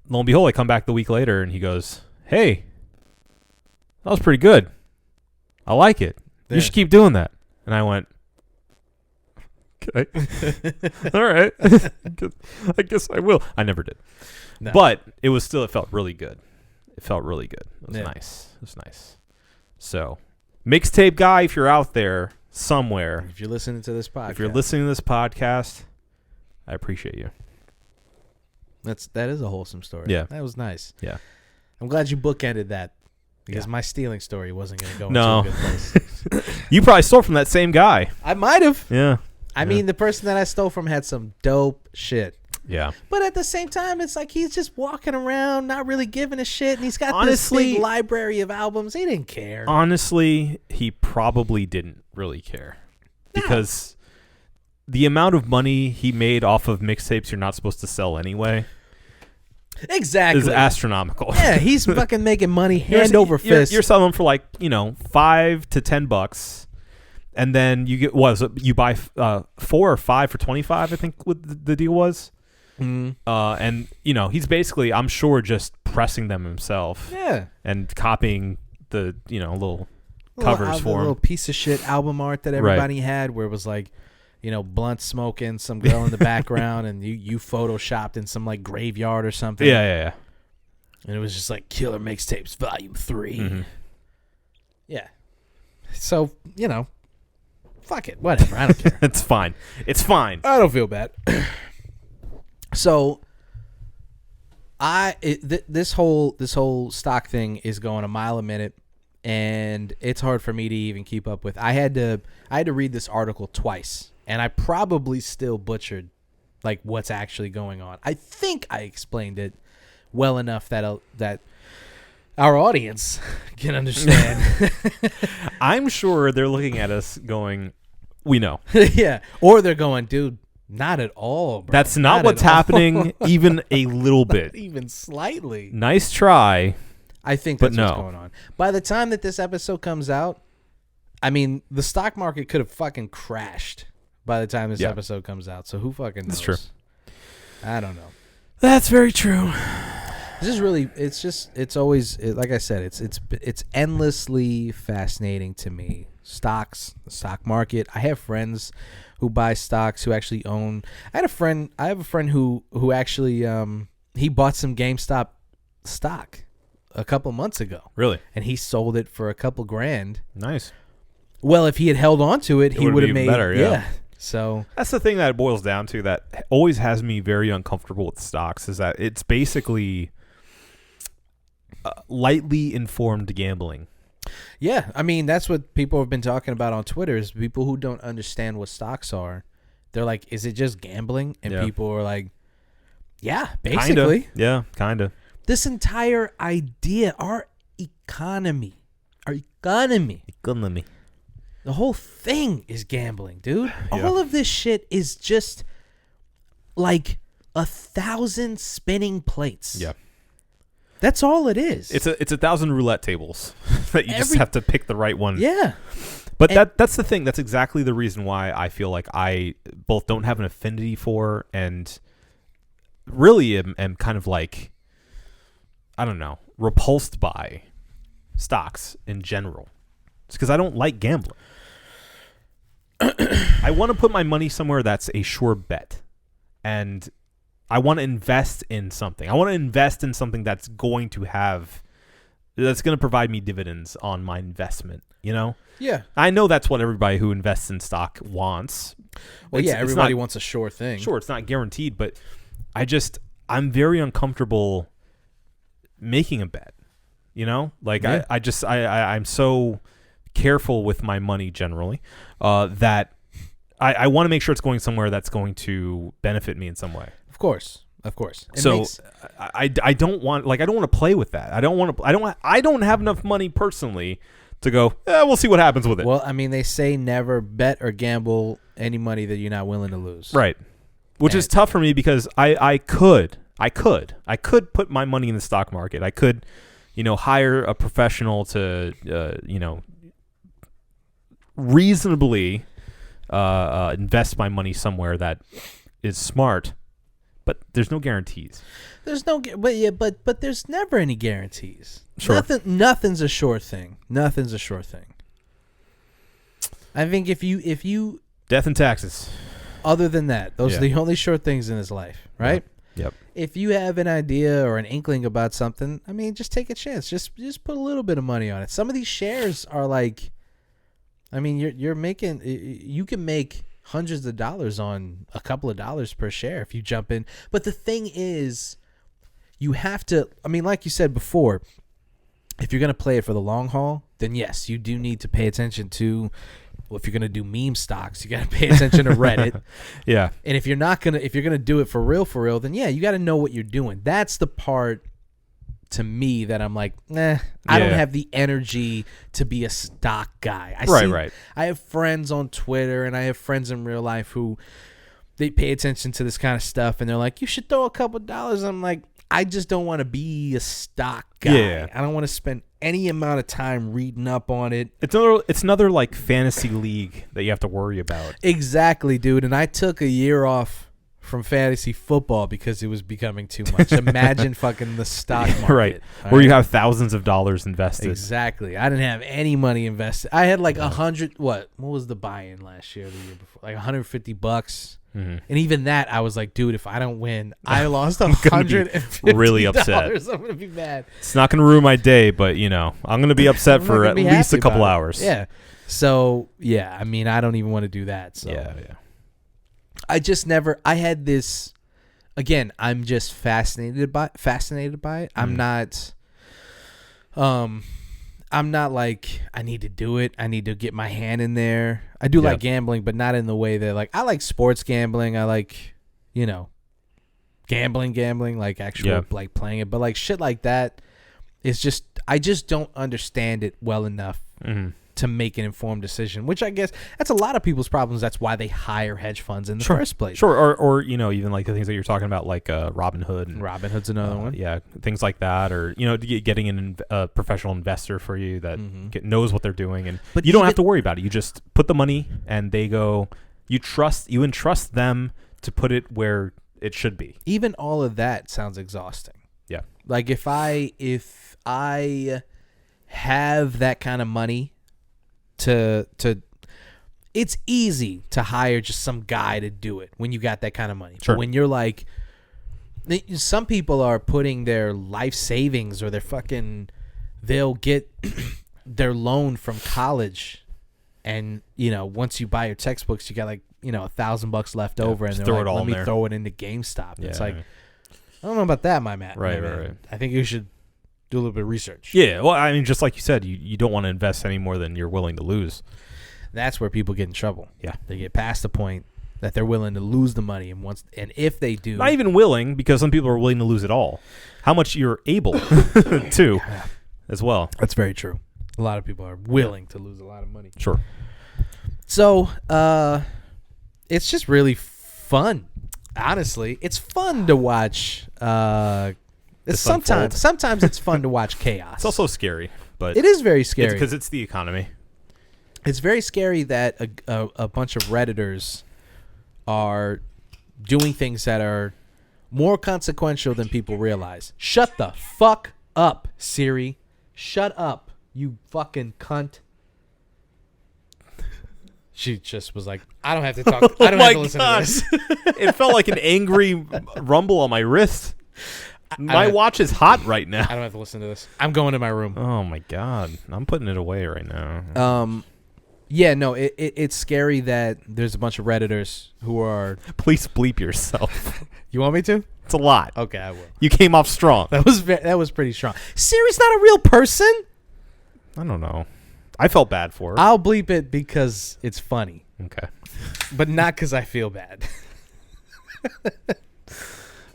and behold, I come back the week later, and he goes, "Hey, that was pretty good. I like it. Yeah. You should keep doing that. And I went, okay. All right. I guess I will. I never did. No. But it felt really good. It felt really good. It was nice. It was nice. So, mixtape guy, if you're out there somewhere. If you're listening to this podcast. If you're listening to this podcast, I appreciate you. That is a wholesome story. Yeah. That was nice. Yeah. I'm glad you bookended that because my stealing story wasn't going to go No. into a good place. You probably stole from that same guy. I might have. Yeah. I mean, the person that I stole from had some dope shit. Yeah. But at the same time, it's like he's just walking around, not really giving a shit, and he's got Honestly, this big library of albums. He didn't care. Honestly, he probably didn't really care. Because the amount of money he made off of mixtapes you're not supposed to sell anyway Exactly. is astronomical. Yeah, he's fucking making money hand over fist. You're selling them for like, $5 to $10. And then you get, you buy 4 or 5 for 25, I think what the deal was. Mm. And, he's basically, I'm sure, just pressing them himself. Yeah. And copying the, little covers for a him. little piece of shit album art that everybody had where it was like, blunt smoking, some girl in the background, and you photoshopped in some like graveyard or something. Yeah. And it was just like Killer Mixtapes Volume 3. Mm-hmm. Yeah. So, fuck it. Whatever. I don't care. It's fine. It's fine. I don't feel bad. So, this whole stock thing is going a mile a minute, and it's hard for me to even keep up with. I had to read this article twice, and I probably still butchered like what's actually going on. I think I explained it well enough that our audience can understand. I'm sure they're looking at us going, we know. Yeah. Or they're going, dude, not at all, bro. That's not what's happening even a little bit. Not even slightly. Nice try. I think that's what's going on. By the time that this episode comes out, I mean, the stock market could have fucking crashed by the time this episode comes out. So who fucking knows? That's true. I don't know. That's very true. This is really, it's always, like I said, it's endlessly fascinating to me. Stocks, the stock market. I have friends who buy stocks, who actually own. I have a friend who actually, he bought some GameStop stock a couple months ago. Really? And he sold it for a couple grand. Nice. Well, if he had held on to it, he would have made better. Yeah. So that's the thing that it boils down to that always has me very uncomfortable with stocks is that it's basically lightly informed gambling. Yeah, I mean, that's what people have been talking about on Twitter is people who don't understand what stocks are. They're like, is it just gambling? And people are like, yeah, basically. Kinda. Yeah, kind of. This entire idea, our economy, the whole thing is gambling, dude. Yeah. All of this shit is just like 1,000 spinning plates. Yeah. That's all it is. It's 1,000 roulette tables that you just have to pick the right one. Yeah. But that's the thing. That's exactly the reason why I feel like I both don't have an affinity for and really am kind of like, I don't know, repulsed by stocks in general. It's because I don't like gambling. I want to put my money somewhere that's a sure bet. And I want to invest in something. I want to invest in something that's going to provide me dividends on my investment, Yeah. I know that's what everybody who invests in stock wants. Well, everybody wants a sure thing. Sure, it's not guaranteed, but I'm very uncomfortable making a bet, I'm so careful with my money generally that I want to make sure it's going somewhere that's going to benefit me in some way. Of course. I don't want to play with that. I don't have enough money personally to go, we'll see what happens with it. Well, I mean, they say never bet or gamble any money that you're not willing to lose. Right. Which is tough for me because I could put my money in the stock market. I could, hire a professional to, reasonably invest my money somewhere that is smart. But there's no guarantees. There's no, but there's never any guarantees. Sure. Nothing's a sure thing. Nothing's a sure thing. I think if you Death and taxes. Other than that, those are the only sure things in his life, right? Yep. If you have an idea or an inkling about something, I mean, just take a chance. Just put a little bit of money on it. Some of these shares are like, I mean, you can make hundreds of dollars on a couple of dollars per share if you jump in. But the thing is, you have to, I mean, like you said before, if you're going to play it for the long haul, then yes, you do need to pay attention to, well, if you're going to do meme stocks, you got to pay attention to Reddit. Yeah. And if you're going to do it for real, then yeah, you got to know what you're doing. That's the part to me that I'm like, I don't have the energy to be a stock guy. Right. I have friends on Twitter and I have friends in real life who they pay attention to this kind of stuff and they're like, you should throw a couple dollars. I'm like, I just don't want to be a stock guy. Yeah. I don't want to spend any amount of time reading up on it. It's another like fantasy league that you have to worry about. Exactly, dude. And I took a year off from fantasy football because it was becoming too much. Imagine fucking the stock market. Right. Where you have thousands of dollars invested. Exactly. I didn't have any money invested. I had like 100, what was the buy-in last year or the year before? Like $150. Mm-hmm. And even that, I was like, dude, if I don't win, I lost $150. Really upset. I'm going to be mad. It's not going to ruin my day, but, I'm going to be upset for at least a couple hours. Yeah. So, yeah, I mean, I don't even want to do that. So. Yeah. I had this, again, I'm just fascinated by it. I'm not like, I need to do it. I need to get my hand in there. I do like gambling, but not in the way that, like, I like sports gambling. I like, gambling, like actual, like playing it. But like shit like that is just, I just don't understand it well enough to make an informed decision, which I guess that's a lot of people's problems. That's why they hire hedge funds in the first place. Sure. Or even like the things that you're talking about, like Robinhood. And, Robinhood's another one. Yeah. Things like that. Or, getting a professional investor for you that knows what they're doing. And but you don't have to worry about it. You just put the money and they go, you entrust them to put it where it should be. Even all of that sounds exhausting. Yeah. Like if I have that kind of money, to it's easy to hire just some guy to do it when you got that kind of money. Sure. But when you're like, some people are putting their life savings or they'll get their loan from college, and once you buy your textbooks, you got like $1,000 left over, and they're throw like, it all let in me there. throw it into GameStop. Yeah, it's like, I don't know about that, my man. Right. I think you should do a little bit of research. Yeah, well, I mean, just like you said, you don't want to invest any more than you're willing to lose. That's where people get in trouble. Yeah. They get past the point that they're willing to lose the money, and if they do, not even willing, because some people are willing to lose it all. How much you're able to, as well. That's very true. A lot of people are willing to lose a lot of money. Sure. So, it's just really fun. Honestly, it's fun to watch. Sometimes it's fun to watch chaos. It's also scary, but it is very scary because it's the economy. It's very scary that a bunch of Redditors are doing things that are more consequential than people realize. Shut the fuck up, Siri. Shut up, you fucking cunt. She just was like, I don't have to talk. I don't have to listen to this. It felt like an angry rumble on my wrist. My watch is hot right now. I don't have to listen to this. I'm going to my room. Oh my god, I'm putting it away right now. Yeah, no, it's scary that there's a bunch of Redditors who are. Please bleep yourself. You want me to? It's a lot. Okay, I will. You came off strong. That was pretty strong. Siri's not a real person. I don't know. I felt bad for her. I'll bleep it because it's funny. Okay. But not because I feel bad.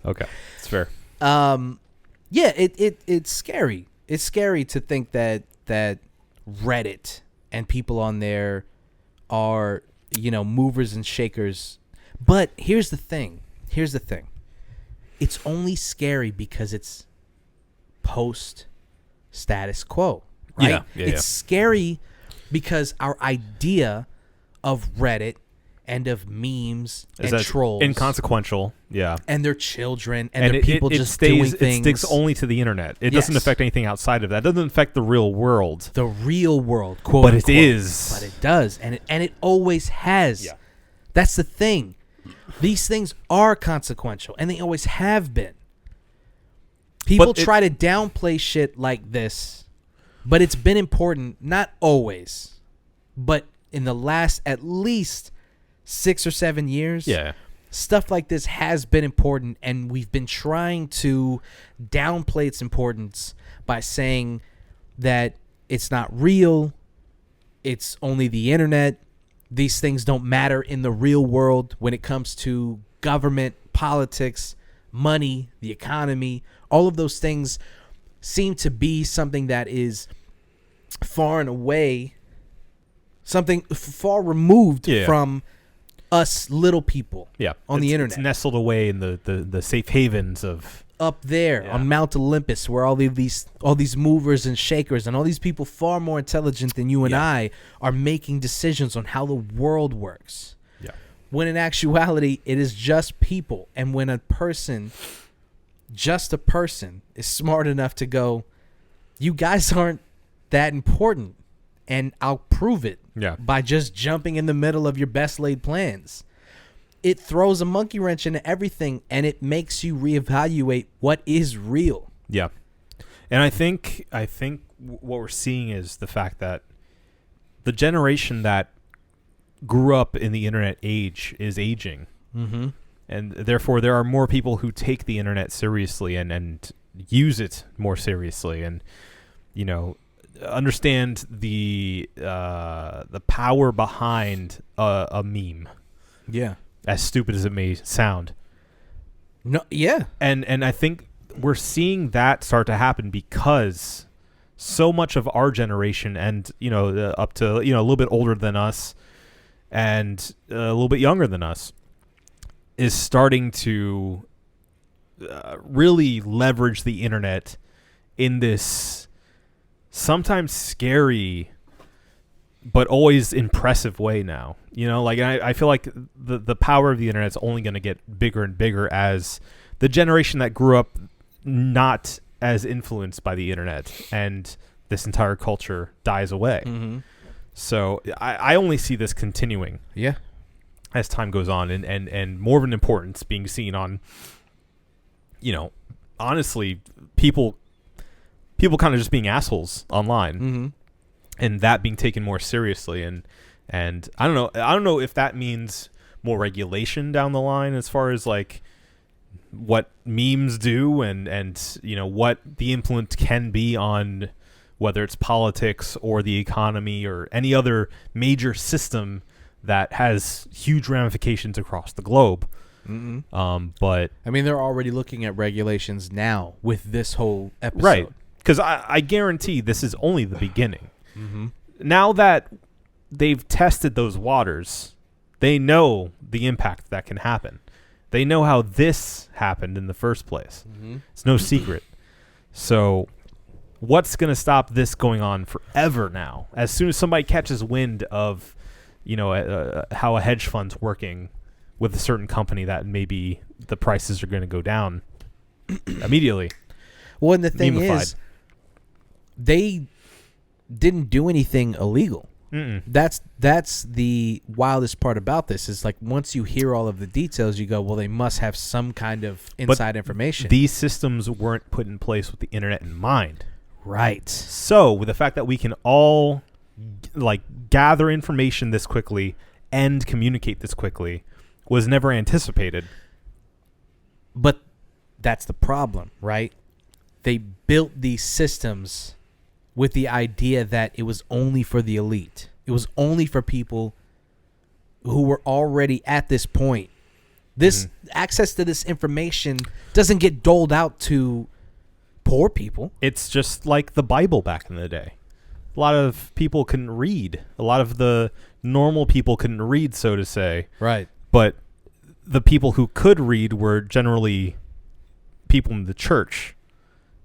Okay, it's fair. Yeah, it's scary. It's scary to think that Reddit and people on there are, movers and shakers. But here's the thing. It's only scary because it's post status quo, right? Yeah, it's scary because our idea of Reddit and of memes Is and that trolls. inconsequential? Yeah. And their children and their people just doing things. It sticks only to the internet. It doesn't affect anything outside of that. It doesn't affect the real world. The real world, quote but unquote. It is. But it does. And it always has. Yeah. That's the thing. These things are consequential, and they always have been. People try to downplay shit like this, but it's been important, not always, but in the last at least 6 or 7 years. Yeah. Stuff like this has been important, and we've been trying to downplay its importance by saying that it's not real, it's only the internet, these things don't matter in the real world when it comes to government, politics, money, the economy. All of those things seem to be something that is far and away, something far removed from us little people on the internet. It's nestled away in the safe havens of up there on Mount Olympus, where all these movers and shakers and all these people far more intelligent than you and I are making decisions on how the world works. Yeah. When in actuality, it is just people. And when just a person is smart enough to go, you guys aren't that important, and I'll prove it by just jumping in the middle of your best laid plans. It throws a monkey wrench into everything, and it makes you reevaluate what is real. Yeah. And I think what we're seeing is the fact that the generation that grew up in the internet age is aging. Mm-hmm. And therefore there are more people who take the internet seriously and use it more seriously, and, you know, understand the power behind a meme. Yeah. As stupid as it may sound. No, yeah. And I think we're seeing that start to happen because so much of our generation and, you know, up to, you know, a little bit older than us and a little bit younger than us is starting to really leverage the internet in this sometimes scary but always impressive way now. You know, like I feel like the power of the internet is only going to get bigger and bigger as the generation that grew up not as influenced by the internet and this entire culture dies away. Mm-hmm. So I only see this continuing. Yeah. As time goes on and more of an importance being seen on, you know, honestly, people kind of just being assholes online. Mm-hmm. And that being taken more seriously, and I don't know if that means more regulation down the line as far as like what memes do and you know what the influence can be on whether it's politics or the economy or any other major system that has huge ramifications across the globe. Mm-hmm. But I mean, they're already looking at regulations now with this whole episode, right? Because I guarantee this is only the beginning. Mm-hmm. Now that they've tested those waters, they know the impact that can happen. They know how this happened in the first place. Mm-hmm. It's no secret. So what's going to stop this going on forever now? As soon as somebody catches wind of, you know, how a hedge fund's working with a certain company, that maybe the prices are going to go down immediately. Well, and the thing is, they didn't do anything illegal. Mm-mm. That's the wildest part about this is like once you hear all of the details, you go, well, they must have some kind of inside information. These systems weren't put in place with the internet in mind. Right. So with the fact that we can all like gather information this quickly and communicate this quickly was never anticipated. But that's the problem, right? They built these systems with the idea that it was only for the elite. It was only for people who were already at this point. This access to this information doesn't get doled out to poor people. It's just like the Bible back in the day. A lot of people couldn't read. A lot of the normal people couldn't read, so to say. Right. But the people who could read were generally people in the church.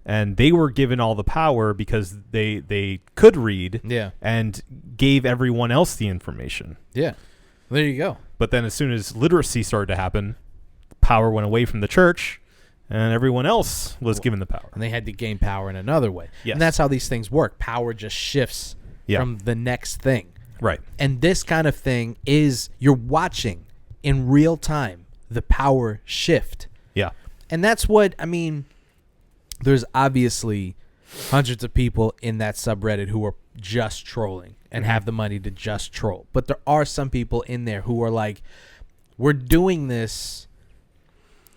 And they were given all the power because they could read and gave everyone else the information. Yeah. There you go. But then as soon as literacy started to happen, power went away from the church, and everyone else was given the power. And they had to gain power in another way. Yes. And that's how these things work. Power just shifts from the next thing. Right. And this kind of thing is you're watching in real time the power shift. Yeah. And that's what, I mean, there's obviously hundreds of people in that subreddit who are just trolling and have the money to just troll. But there are some people in there who are like, we're doing this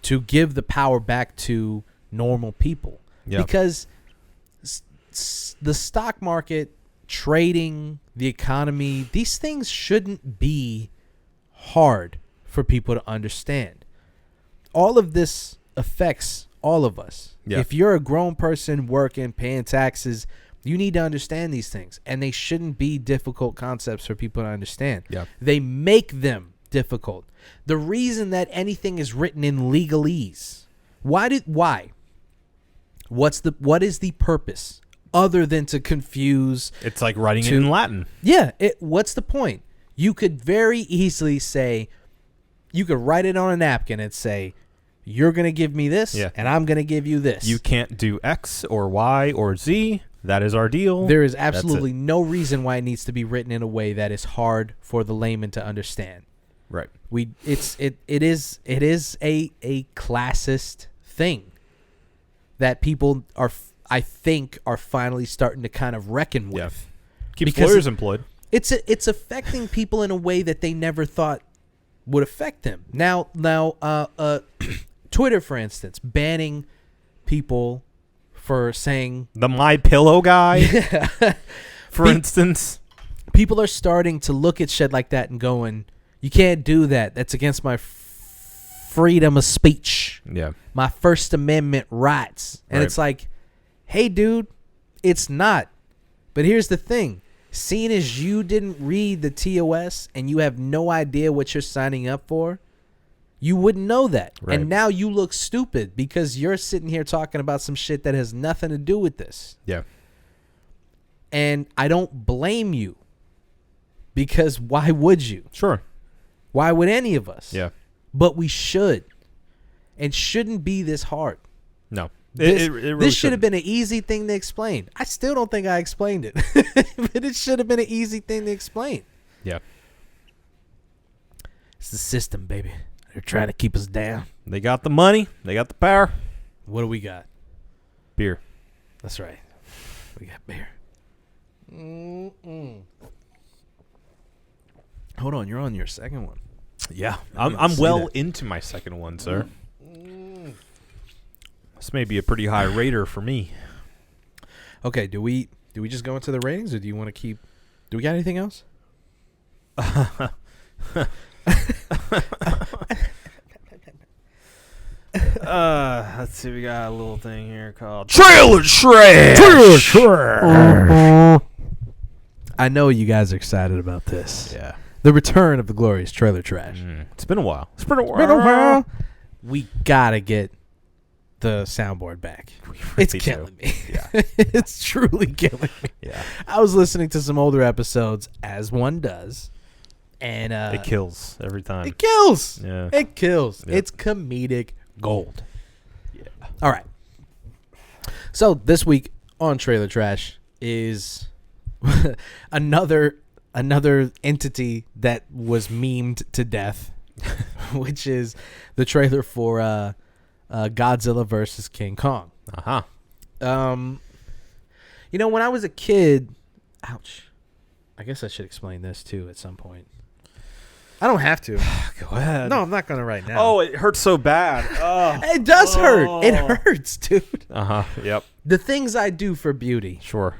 to give the power back to normal people. Yep. Because the stock market, trading, the economy, these things shouldn't be hard for people to understand. All of this affects all of us. Yeah. If you're a grown person working, paying taxes, you need to understand these things. And they shouldn't be difficult concepts for people to understand. Yeah. They make them difficult. The reason that anything is written in legalese, why? What is the purpose other than to confuse? It's like writing it in Latin. Yeah. What's the point? You could very easily say, you could write it on a napkin and say, you're going to give me this, and I'm going to give you this. You can't do X or Y or Z. That is our deal. There is absolutely no reason why it needs to be written in a way that is hard for the layman to understand. Right. It is a classist thing that people are, I think, are finally starting to kind of reckon with. Keeps lawyers employed. It's affecting people in a way that they never thought would affect them. Now, Twitter, for instance, banning people for saying the My Pillow guy, for instance. People are starting to look at shit like that and going, you can't do that. That's against my freedom of speech. Yeah. My First Amendment rights. And it's like, hey, dude, it's not. But here's the thing. Seeing as you didn't read the TOS and you have no idea what you're signing up for, you wouldn't know that. Right. And now you look stupid because you're sitting here talking about some shit that has nothing to do with this. Yeah. And I don't blame you, because why would you? Sure. Why would any of us? Yeah. But we should. And shouldn't be this hard. No. This, it really this should have been an easy thing to explain. I still don't think I explained it. But it should have been an easy thing to explain. Yeah. It's the system, baby. They're trying to keep us down. They got the money. They got the power. What do we got? Beer. That's right. We got beer. Hold on. You're on your second one. Yeah. I'm well into my second one, sir. This may be a pretty high rater for me. Okay, do we just go into the ratings, or do you want to keep? Do we got anything else? Let's see. We got a little thing here called Trailer Trash. I know you guys are excited about this. Yeah. The return of the glorious Trailer Trash. It's been a while. We gotta get the soundboard back. It's killing me. Yeah. It's truly killing me. Yeah. I was listening to some older episodes, as one does, and it kills every time. It kills. Yeah. It kills. Yep. It's comedic gold. Yeah. All right. So this week on Trailer Trash is another entity that was memed to death, which is the trailer for Godzilla versus King Kong. Uh-huh. You know, when I was a kid, ouch. I guess I should explain this too at some point. I don't have to. Go ahead. No, I'm not going to right now. Oh, it hurts so bad. Oh. It does hurt. It hurts, dude. Uh-huh. Yep. The things I do for beauty. Sure.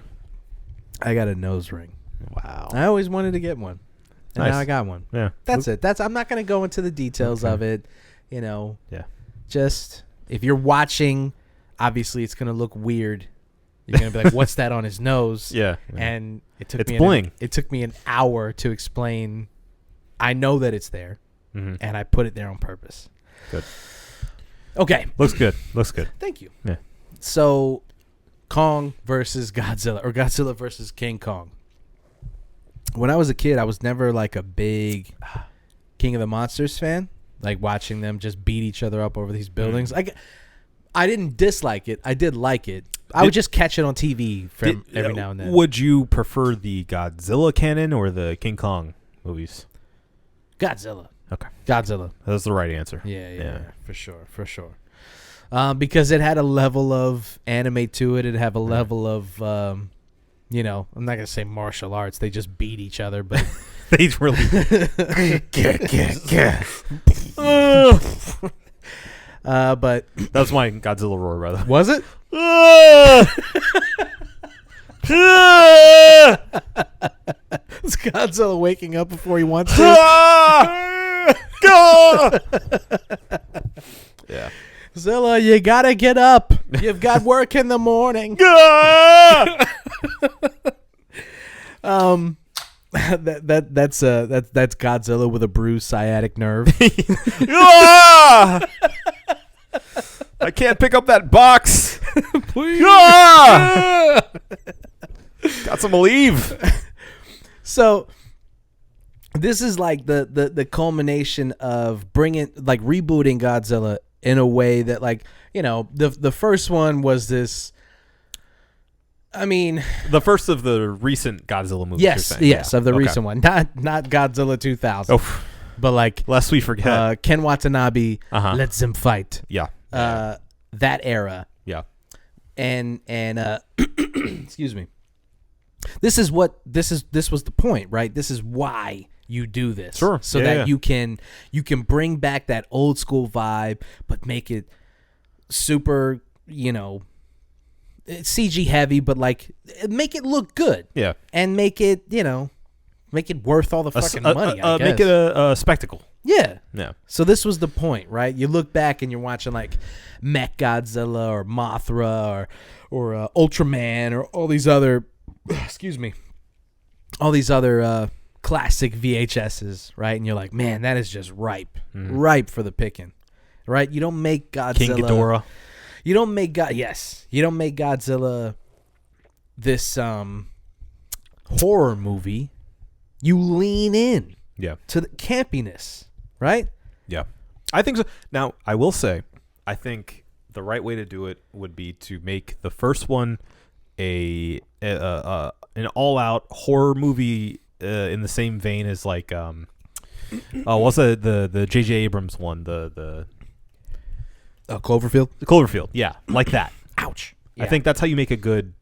I got a nose ring. Wow. I always wanted to get one. And now I got one. Yeah. That's it. I'm not going to go into the details of it. You know. Yeah. Just, if you're watching, obviously it's going to look weird. You're going to be like, what's that on his nose? Yeah. And it took it's me bling. It took me an hour to explain. I know that it's there, and I put it there on purpose. Good. Okay. Looks good. Looks good. Thank you. Yeah. So, Kong versus Godzilla, or Godzilla versus King Kong. When I was a kid, I was never like a big King of the Monsters fan, like watching them just beat each other up over these buildings. I didn't dislike it. I did like it. I would just catch it on TV every now and then. Would you prefer the Godzilla canon or the King Kong movies? Godzilla. Okay. Godzilla. That's the right answer. Yeah. For sure. Because it had a level of anime to it. It had a level of, I'm not going to say martial arts. They just beat each other, but... They really... But... That was my Godzilla roar, brother. Was it? It's Godzilla waking up before he wants to. Yeah. Zilla, you gotta get up. You've got work in the morning. That's Godzilla with a bruised sciatic nerve. I can't pick up that box. Please. Got some leave. So this is like the culmination of rebooting Godzilla in a way that, like, the first one was this. I mean, the first of the recent Godzilla movies. Yes, of the recent one, not Godzilla 2000. Oh, but like, lest we forget, Ken Watanabe, Let Them Fight. Yeah. That era. Yeah. And excuse me. This was the point, right? This is why you do this. Sure. So that you can bring back that old school vibe, but make it super, CG heavy, but like make it look good. Yeah. And make it worth all the fucking money. I guess. Make it a spectacle. Yeah. Yeah. So this was the point, right? You look back and you're watching like Mech Godzilla or Mothra or Ultraman or all these other, all these other classic VHSs, right? And you're like, man, that is just ripe for the picking, right? You don't make Godzilla. King Ghidorah. You don't make Godzilla this horror movie. You lean in to the campiness, right? Yeah. I think so. Now, I will say, I think the right way to do it would be to make the first one an all-out horror movie in the same vein as like what's the J.J. Abrams one, the Cloverfield? Cloverfield, yeah, like that. Ouch. I think that's how you make a good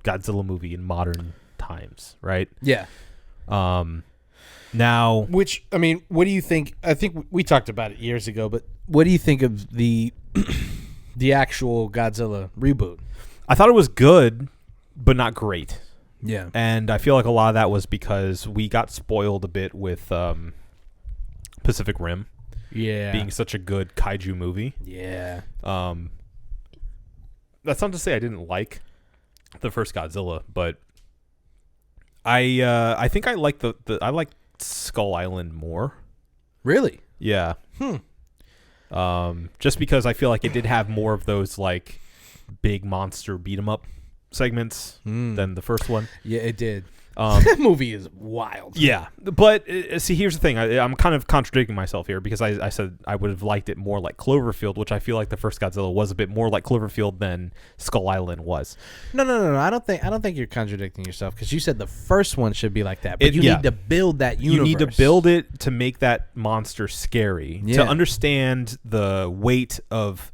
Godzilla movie in modern times, right? Yeah. Now, which, I mean, what do you think? I think we talked about it years ago, but what do you think of the actual Godzilla reboot? I thought it was good, but not great. Yeah. And I feel like a lot of that was because we got spoiled a bit with Pacific Rim. Yeah. Being such a good kaiju movie. Yeah. That's not to say I didn't like the first Godzilla, but I think I like I like Skull Island more. Really? Yeah. Just because I feel like it did have more of those like big monster beat 'em up segments than the first one. Yeah, it did. That movie is wild. Yeah, but see, here's the thing. I'm kind of contradicting myself here because I said I would have liked it more like Cloverfield, which I feel like the first Godzilla was a bit more like Cloverfield than Skull Island was. No. I don't think you're contradicting yourself because you said the first one should be like that, but you need to build that universe. You need to build it to make that monster scary, to understand the weight of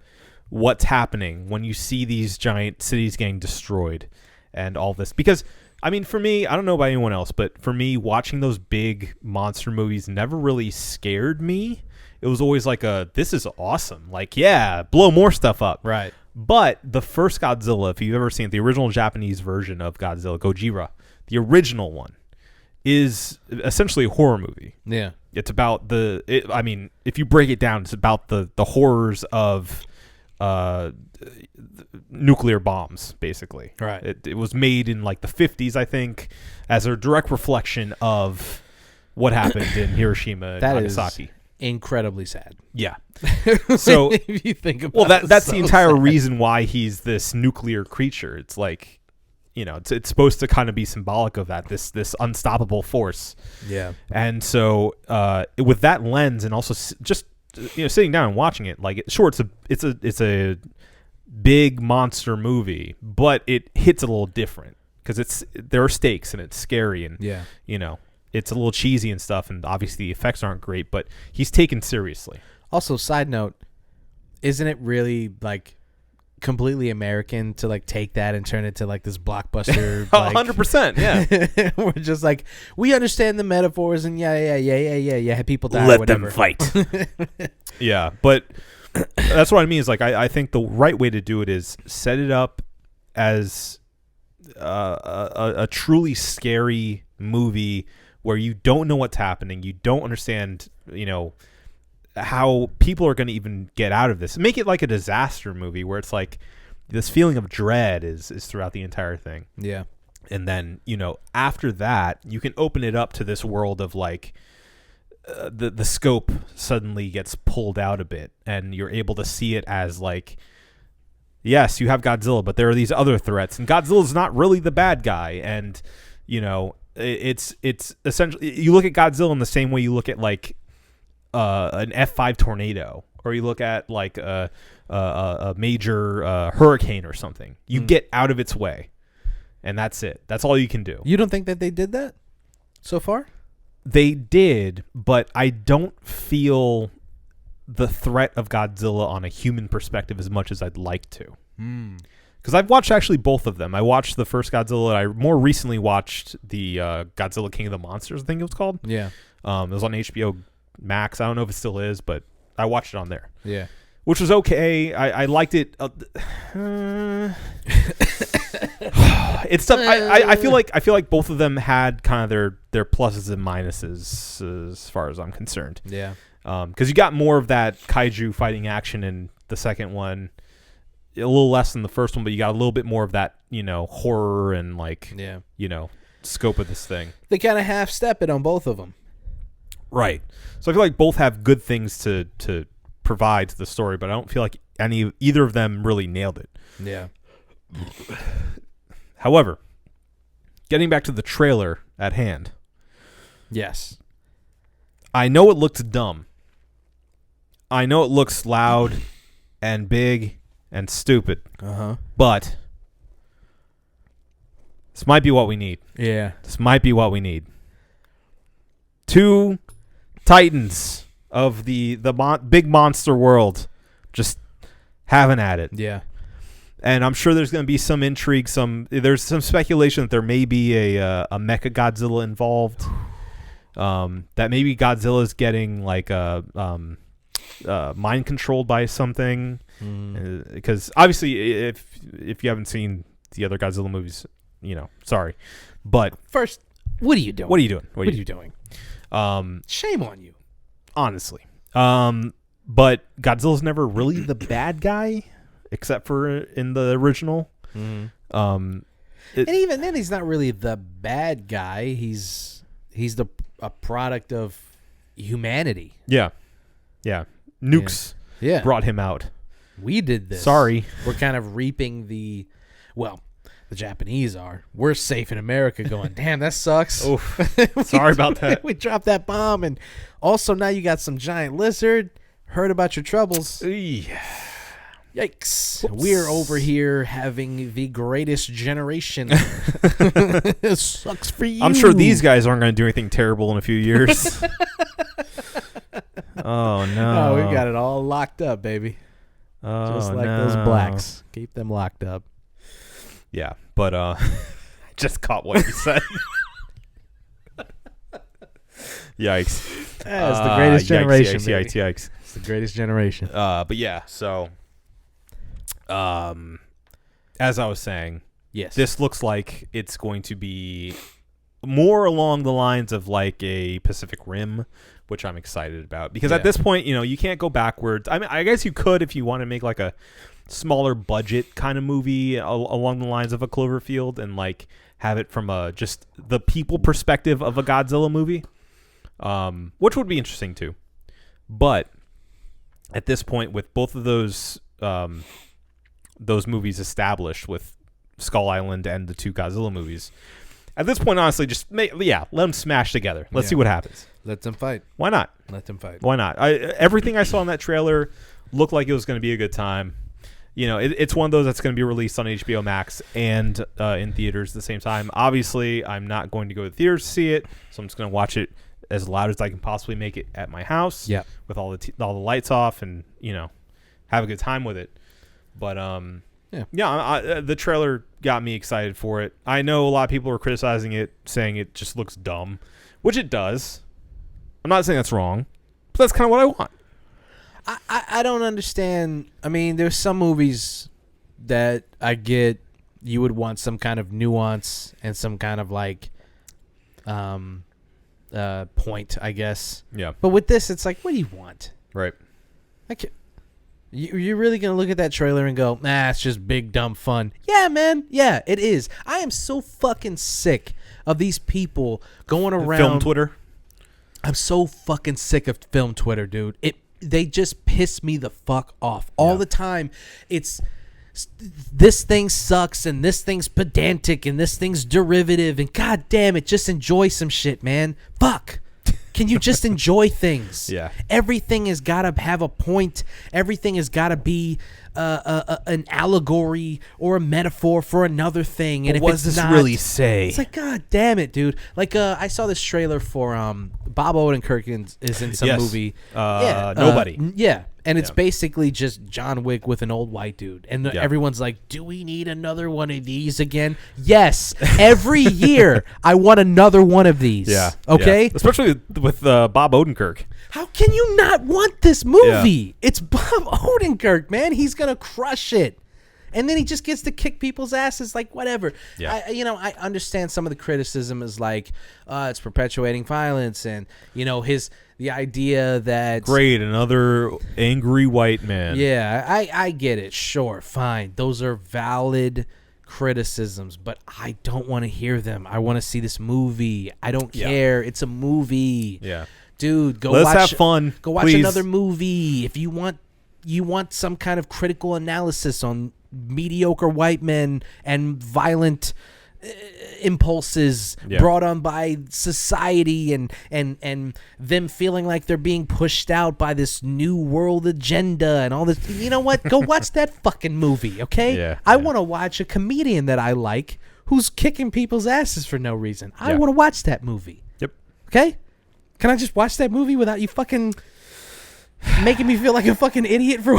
what's happening when you see these giant cities getting destroyed and all this. Because I mean, for me, I don't know about anyone else, but for me, watching those big monster movies never really scared me. It was always like this is awesome. Like, yeah, blow more stuff up. Right. But the first Godzilla, if you've ever seen it, the original Japanese version of Godzilla, Gojira, the original one, is essentially a horror movie. Yeah. It's about I mean, if you break it down, it's about the horrors of nuclear bombs, basically. Right. It was made in like the 50s, I think, as a direct reflection of what happened in Hiroshima and Nagasaki. Is incredibly sad. Yeah. So if you think about that's the entire reason why he's this nuclear creature. It's like it's supposed to kind of be symbolic of that, this unstoppable force. Yeah. And so with that lens, and also just sitting down and watching it, like sure, it's a big monster movie, but it hits a little different because there are stakes and it's scary, and it's a little cheesy and stuff, and obviously the effects aren't great, but he's taken seriously. Also, side note, isn't it really like completely American to like take that and turn it to like this blockbuster? 100%, yeah. We're just like, we understand the metaphors, and yeah, people die. Let or whatever. them fight. Yeah, but that's what I mean. Is like I think the right way to do it is set it up as a truly scary movie where you don't know what's happening, you don't understand, how people are going to even get out of this. Make it like a disaster movie where it's like this feeling of dread is throughout the entire thing. Yeah. And then, after that, you can open it up to this world of like the scope suddenly gets pulled out a bit, and you're able to see it as like, yes, you have Godzilla, but there are these other threats, and Godzilla's not really the bad guy. And, it's essentially, you look at Godzilla in the same way you look at like an F5 tornado, or you look at like a major hurricane or something. You get out of its way, and that's it. That's all you can do. You don't think that they did that so far? They did, but I don't feel the threat of Godzilla on a human perspective as much as I'd like to. Because I've watched actually both of them. I watched the first Godzilla. I more recently watched the Godzilla King of the Monsters, I think it was called. Yeah. It was on HBO Max. I don't know if it still is, but I watched it on there. Yeah. Which was okay. I liked it. It's tough. I feel like both of them had kind of their pluses and minuses as far as I'm concerned. Yeah. Because you got more of that kaiju fighting action in the second one, a little less than the first one, but you got a little bit more of that, horror and like, scope of this thing. They kind of half-step it on both of them. Right. So I feel like both have good things to provide to the story, but I don't feel like either of them really nailed it. Yeah. However, getting back to the trailer at hand. Yes. I know it looks dumb. I know it looks loud and big and stupid. Uh-huh. But this might be what we need. Yeah. This might be what we need. Two titans of the big monster world just having at it. Yeah. And I'm sure there's going to be some intrigue. There's some speculation that there may be a Mecha Godzilla involved. That maybe Godzilla's getting like mind controlled by something. Because obviously, if you haven't seen the other Godzilla movies, sorry, but first, what are you doing? What are you doing? What are you doing? Shame on you. Honestly. But Godzilla's never really the bad guy, except for in the original. And even then, he's not really the bad guy. He's a product of humanity. Yeah. Nukes brought him out. We did this. Sorry. We're kind of reaping the Japanese are. We're safe in America going, damn, that sucks. Oof. Sorry about that. We dropped that bomb, and also now you got some giant lizard. Heard about your troubles. Yikes. Whoops. We're over here having the greatest generation. It sucks for you. I'm sure these guys aren't going to do anything terrible in a few years. Oh, no. Oh, we've got it all locked up, baby. Oh, just like those blacks. Keep them locked up. Yeah, but I just caught what you said. Yikes. That's the greatest generation. Yikes. It's the greatest generation. But yeah, so as I was saying, yes, this looks like it's going to be more along the lines of like a Pacific Rim, which I'm excited about because at this point, you can't go backwards. I mean, I guess you could if you want to make like a smaller budget kind of movie along the lines of a Cloverfield and like have it from just the people perspective of a Godzilla movie, which would be interesting too. But at this point, with both of those movies established with Skull Island and the 2 Godzilla movies. At this point, honestly, just let them smash together. Let's see what happens. Let them fight. Why not? Let them fight. Why not? Everything I saw in that trailer looked like it was going to be a good time. You know, it's one of those that's going to be released on HBO Max and in theaters at the same time. Obviously, I'm not going to go to theaters to see it, so I'm just going to watch it as loud as I can possibly make it at my house. Yeah. With all the lights off and have a good time with it. But the trailer got me excited for it. I know a lot of people are criticizing it, saying it just looks dumb, which it does. I'm not saying that's wrong, but that's kind of what I want. I don't understand. I mean, there's some movies that I get you would want some kind of nuance and some kind of like point, I guess. Yeah. But with this, it's like, what do you want? Right. Like, you're really going to look at that trailer and go, nah, it's just big, dumb fun. Yeah, man. Yeah, it is. I am so fucking sick of these people going around. Film Twitter. I'm so fucking sick of film Twitter, dude. They just piss me the fuck off all the time. It's this thing sucks and this thing's pedantic and this thing's derivative and god damn it, just enjoy some shit, man. Fuck. Can you just enjoy things? Yeah. Everything has got to have a point. Everything has got to be an allegory or a metaphor for another thing. And what if does it's this not, really say? it's like, god damn it, dude. Like, I saw this trailer for Bob Odenkirk is in some movie. Nobody. And it's basically just John Wick with an old white dude. And everyone's like, do we need another one of these again? Yes. Every year, I want another one of these. Yeah. Okay? Yeah. Especially with Bob Odenkirk. How can you not want this movie? Yeah. It's Bob Odenkirk, man. He's going to crush it. And then he just gets to kick people's asses, like, whatever. Yeah. I understand some of the criticism is like, it's perpetuating violence and, the idea that... Great, another angry white man. Yeah, I get it. Sure, fine. Those are valid criticisms, but I don't want to hear them. I want to see this movie. I don't care. It's a movie. Yeah. Dude, Let's have fun. Go watch please. Another movie. If you want some kind of critical analysis on mediocre white men and violent impulses brought on by society and them feeling like they're being pushed out by this new world agenda and all this. You know what? Go watch that fucking movie, okay? Yeah, I want to watch a comedian that I like who's kicking people's asses for no reason. I want to watch that movie. Yep. Okay? Can I just watch that movie without you fucking making me feel like a fucking idiot for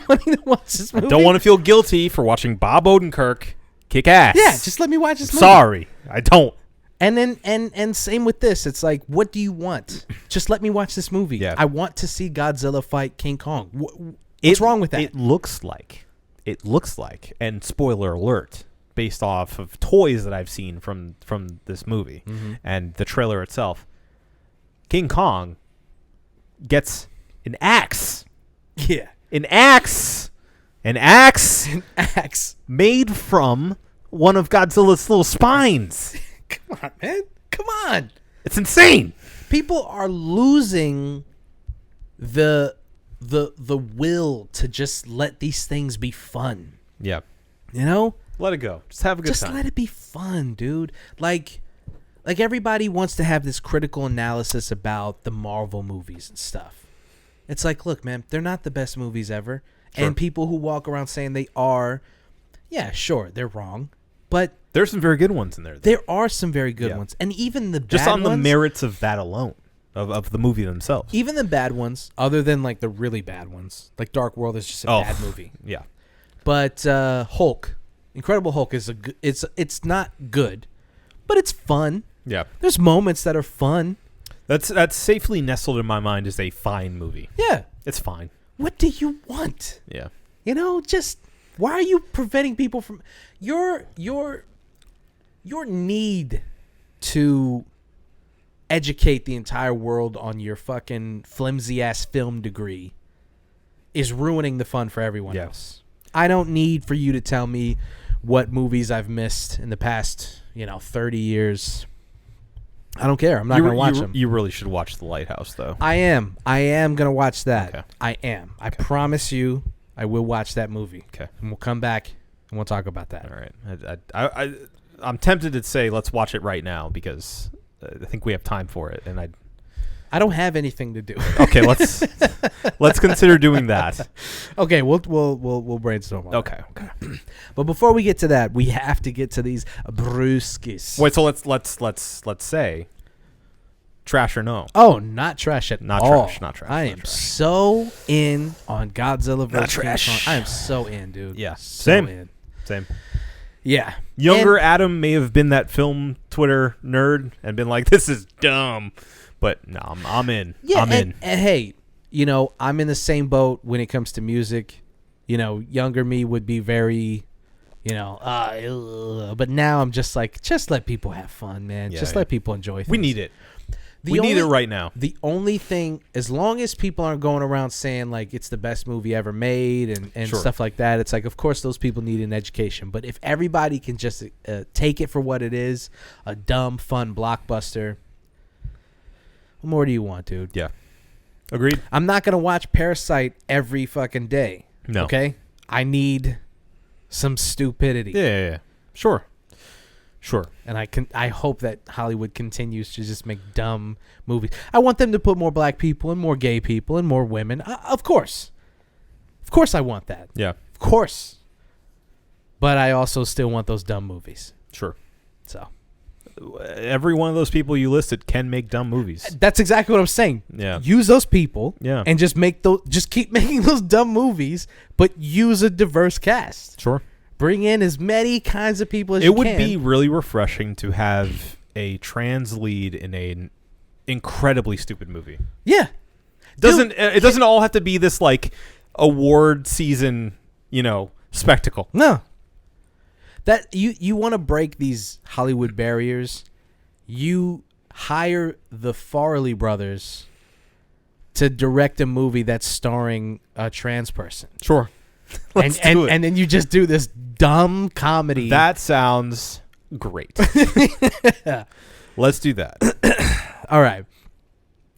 wanting to watch this movie? I don't want to feel guilty for watching Bob Odenkirk kick ass. Yeah, just let me watch this movie. Sorry, I don't. And then and same with this. It's like, what do you want? Just let me watch this movie. Yeah. I want to see Godzilla fight King Kong. What's wrong with that? It looks like, and spoiler alert, based off of toys that I've seen from this movie and the trailer itself, King Kong gets an axe. Yeah. An axe made from one of Godzilla's little spines. Come on, man. Come on. It's insane. People are losing the will to just let these things be fun. Yeah. You know? Let it go. Just have a good time. Just let it be fun, dude. Like everybody wants to have this critical analysis about the Marvel movies and stuff. It's like, look, man, they're not the best movies ever. Sure. And people who walk around saying they are, yeah, sure, they're wrong. But there's some very good ones in there. There are some very good ones. And even the bad ones. Just on the merits of that alone, of the movie themselves. Even the bad ones, other than like the really bad ones. Like Dark World is just a bad movie. Yeah. But Hulk, Incredible Hulk is it's not good, but it's fun. Yeah. There's moments that are fun. That's safely nestled in my mind as a fine movie. Yeah. It's fine. What do you want? Yeah. Just why are you preventing people from your need to educate the entire world on your fucking flimsy ass film degree is ruining the fun for everyone else. I don't need for you to tell me what movies I've missed in the past, 30 years. I don't care. I'm not going to watch them. You really should watch The Lighthouse, though. I am going to watch that. Okay. I am. I promise you I will watch that movie. Okay. And we'll come back and we'll talk about that. All right. I'm tempted to say let's watch it right now because I think we have time for it, and I don't have anything to do. Okay, let's consider doing that. Okay, we'll brainstorm on Okay. But before we get to that, we have to get to these brewskis. Wait, so let's say trash or no? Oh, not trash at Not all. trash, not trash. I not am trash. so in on Godzilla vs. Not trash. King Kong. I am so in, dude. Yeah, So same. in. Same. Yeah. Younger Adam may have been that film Twitter nerd and been like, "This is dumb," but no, I'm in. Yeah, I'm in. And hey, I'm in the same boat when it comes to music. Younger me would be very, but now I'm just like, just let people have fun, man. Yeah, Just yeah. let people enjoy things. We need it. We need it right now. The only thing, as long as people aren't going around saying like it's the best movie ever made and Sure. stuff like that, it's like, of course those people need an education. But if everybody can just take it for what it is, a dumb, fun blockbuster, what more do you want, dude? Yeah. Agreed. I'm not going to watch Parasite every fucking day. No. Okay? I need some stupidity. Yeah. Sure. And I hope that Hollywood continues to just make dumb movies. I want them to put more black people and more gay people and more women. Of course. Of course I want that. Yeah. Of course. But I also still want those dumb movies. Sure. So Every one of those people you listed can make dumb movies. that's exactly what I'm saying. Yeah. Use those people Yeah. and just keep making those dumb movies, but use a diverse cast. Sure. Bring in as many kinds of people as you It would can. be really refreshing to have a trans lead in an incredibly stupid movie. Yeah. It doesn't all have to be this like award season, spectacle. No. That you want to break these Hollywood barriers, you hire the Farrelly brothers to direct a movie that's starring a trans person. Sure. Let's and do it. And then you just do this dumb comedy. That sounds great. Let's do that. All right.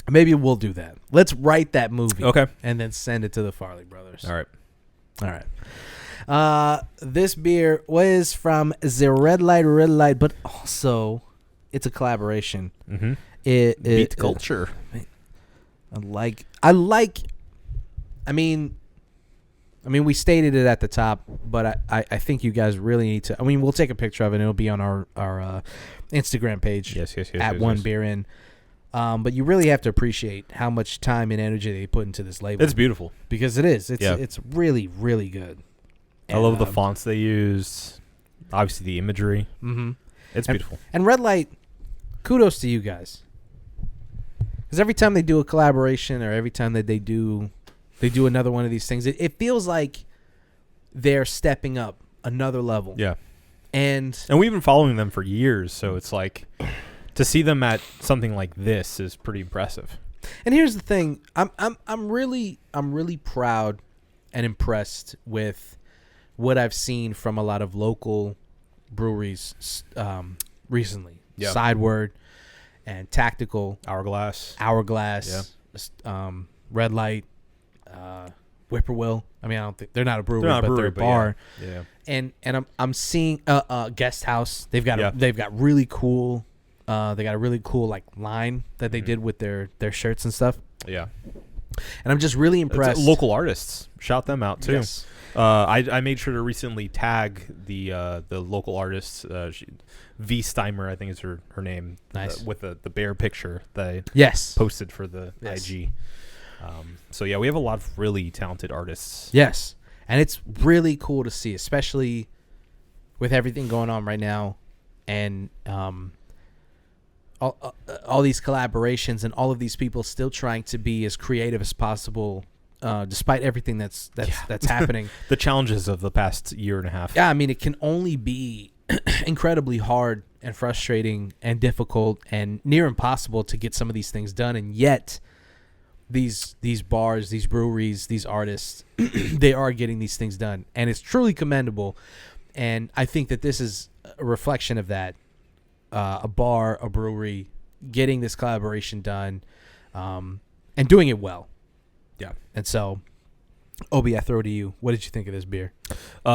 Maybe we'll do that. Let's write that movie. Okay. And then send it to the Farley brothers. All right. All right. This beer was from the Redlight, but also it's a collaboration. Mm-hmm. Beat culture. I mean, we stated it at the top, but I think you guys really need to. I mean, we'll take a picture of it, and it'll be on our Instagram page. Yes. At One Beer In. But you really have to appreciate how much time and energy they put into this label. It's beautiful. Because it is. It's really, really good. I love the fonts they used. Obviously, the imagery. Mm-hmm. It's beautiful. And Redlight, kudos to you guys. Because every time they do a collaboration or every time that they do another one of these things, it feels like they're stepping up another level. Yeah. And we've been following them for years, so it's like to see them at something like this is pretty impressive. And here's the thing, I'm really proud and impressed with what I've seen from a lot of local breweries recently. Yeah. Sideward and Tactical, Hourglass, Redlight, Whippoorwill. I mean, I don't think they're not a brewery, but they're a but bar. Yeah. And I'm seeing Guest House. They've got really cool. They got a really cool like line that they did with their shirts and stuff. Yeah. And I'm just really impressed. Local artists, shout them out too. Yes. I made sure to recently tag the local artists. V Steimer, I think is her name. Nice. With the bear picture that I posted for the IG. So yeah, we have a lot of really talented artists. Yes, and it's really cool to see, especially with everything going on right now, and all these collaborations and all of these people still trying to be as creative as possible. Despite everything that's happening. The challenges of the past year and a half. Yeah, I mean, it can only be incredibly hard and frustrating and difficult and near impossible to get some of these things done. And yet, these bars, these breweries, these artists, they are getting these things done. And it's truly commendable. And I think that this is a reflection of that. A bar, a brewery, getting this collaboration done and doing it well. Yeah. And so Obi, I throw to you. What did you think of this beer?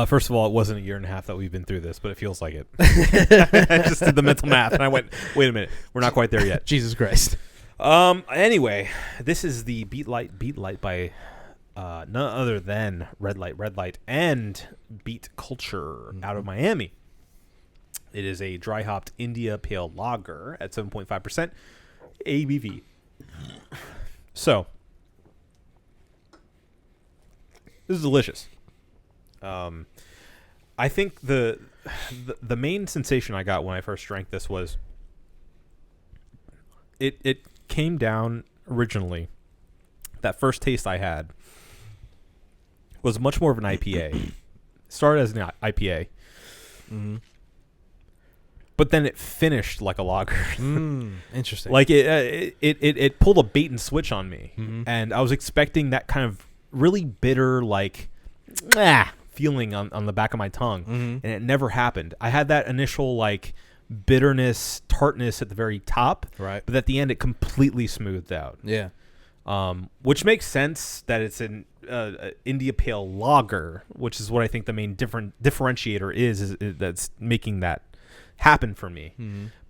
First of all, it wasn't a year and a half that we've been through this, but it feels like it. I just did the mental math, and I went, wait a minute. We're not quite there yet. Jesus Christ. Anyway, this is the Beatlight by none other than Redlight, and Beat Culture out of Miami. It is a dry hopped India Pale Lager at 7.5% ABV. So, this is delicious. I think the main sensation I got when I first drank this was it came down originally. That first taste I had was much more of an IPA. Started as an IPA. Mm-hmm. But then it finished like a lager. Interesting. Like it pulled a bait and switch on me, and I was expecting that kind of really bitter, like feeling on the back of my tongue, and it never happened. I had that initial like bitterness, tartness at the very top, right? But at the end, it completely smoothed out. Yeah. Which makes sense that it's an India Pale Lager, which is what I think the main differentiator is that's making that happen for me.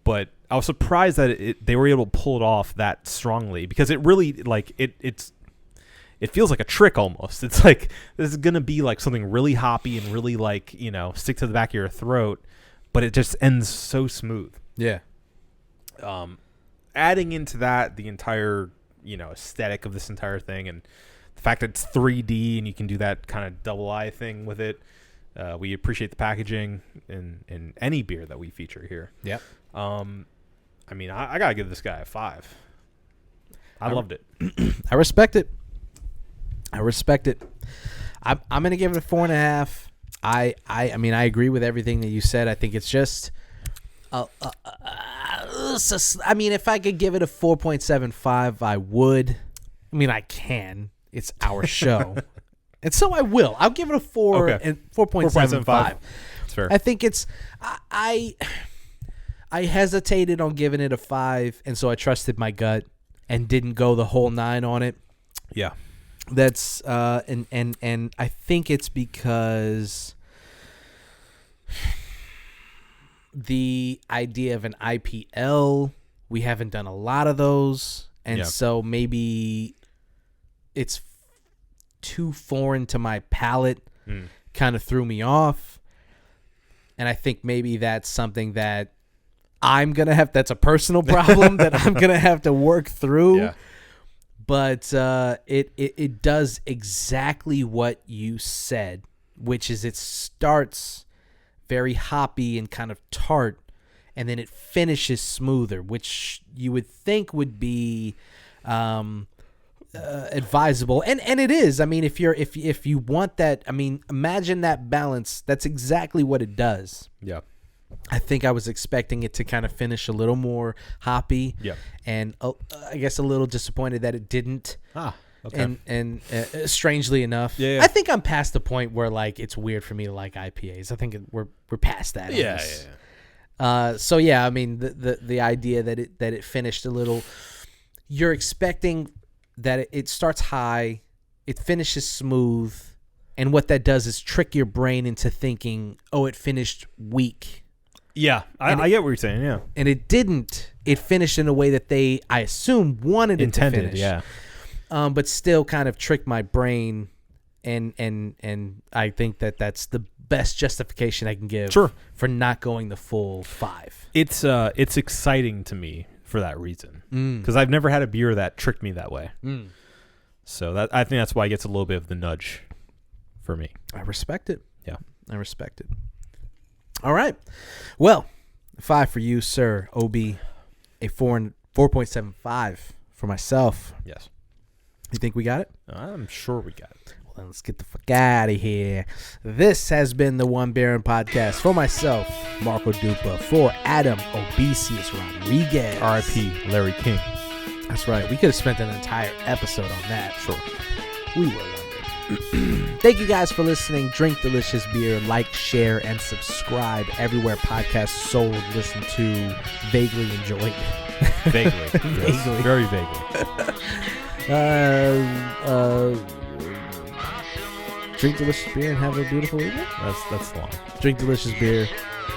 But I was surprised that they were able to pull it off that strongly, because it really like it feels like a trick almost. It's like this is gonna be like something really hoppy and really like, you know, stick to the back of your throat, but it just ends so smooth. Yeah. Adding into that the entire, you know, aesthetic of this entire thing, and the fact that it's 3D and you can do that kind of double eye thing with it. We appreciate the packaging in any beer that we feature here. Yep. I mean, I gotta give this guy a 5. I loved it. I respect it. I'm gonna give it a 4.5. I mean, I agree with everything that you said. I think it's just I mean, if I could give it a 4.75, I would. I mean, I can. It's our show. And so I will. I'll give it a 4 and 4.75. That's fair. I think it's I hesitated on giving it a 5, and so I trusted my gut and didn't go the whole 9 on it. Yeah. That's and I think it's because the idea of an IPL, we haven't done a lot of those, and so maybe it's too foreign to my palate, kind of threw me off. And I think maybe that's something that I'm going to have, that's a personal problem that I'm going to have to work through. Yeah. But it does exactly what you said, which is it starts very hoppy and kind of tart, and then it finishes smoother, which you would think would be advisable, and it is. I mean, if you want that, I mean, imagine that balance. That's exactly what it does. Yeah. I think I was expecting it to kind of finish a little more hoppy. Yeah. And I guess a little disappointed that it didn't. Okay. And strangely enough, yeah. I think I'm past the point where like it's weird for me to like IPAs. I think we're past that. Yeah. So yeah, I mean the idea that it finished a little. You're expecting that it starts high, it finishes smooth, and what that does is trick your brain into thinking, oh, it finished weak. Yeah, I get what you're saying, yeah. And it didn't. It finished in a way that they, I assume, wanted it to finish. Yeah. But still kind of tricked my brain, and I think that's the best justification I can give for not going the full 5. It's exciting to me for that reason, because I've never had a beer that tricked me that way. So that I think that's why it gets a little bit of the nudge for me. I respect it. Yeah, I respect it. All right, well, 5 for you, sir. OB, a 4.75 for myself. Yes. You think we got it? I'm sure we got it. Well, then let's get the fuck out of here. This has been the One Baron Podcast. For myself, Marco Dupa. For Adam Obesius Rodriguez. R.I.P. Larry King. That's right. We could have spent an entire episode on that. Sure. We were wondering. Thank you guys for listening. Drink delicious beer. Like, share, and subscribe everywhere podcasts sold, listen to, vaguely enjoyed. Vaguely. Vaguely. Very vaguely. Drink delicious beer and have a beautiful evening. That's the line. Drink delicious beer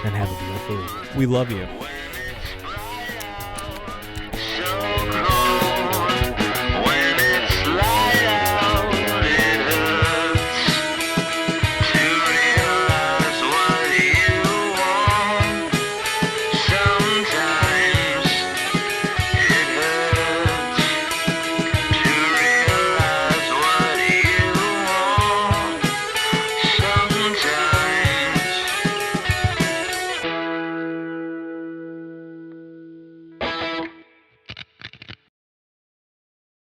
and have a beautiful evening. We love you.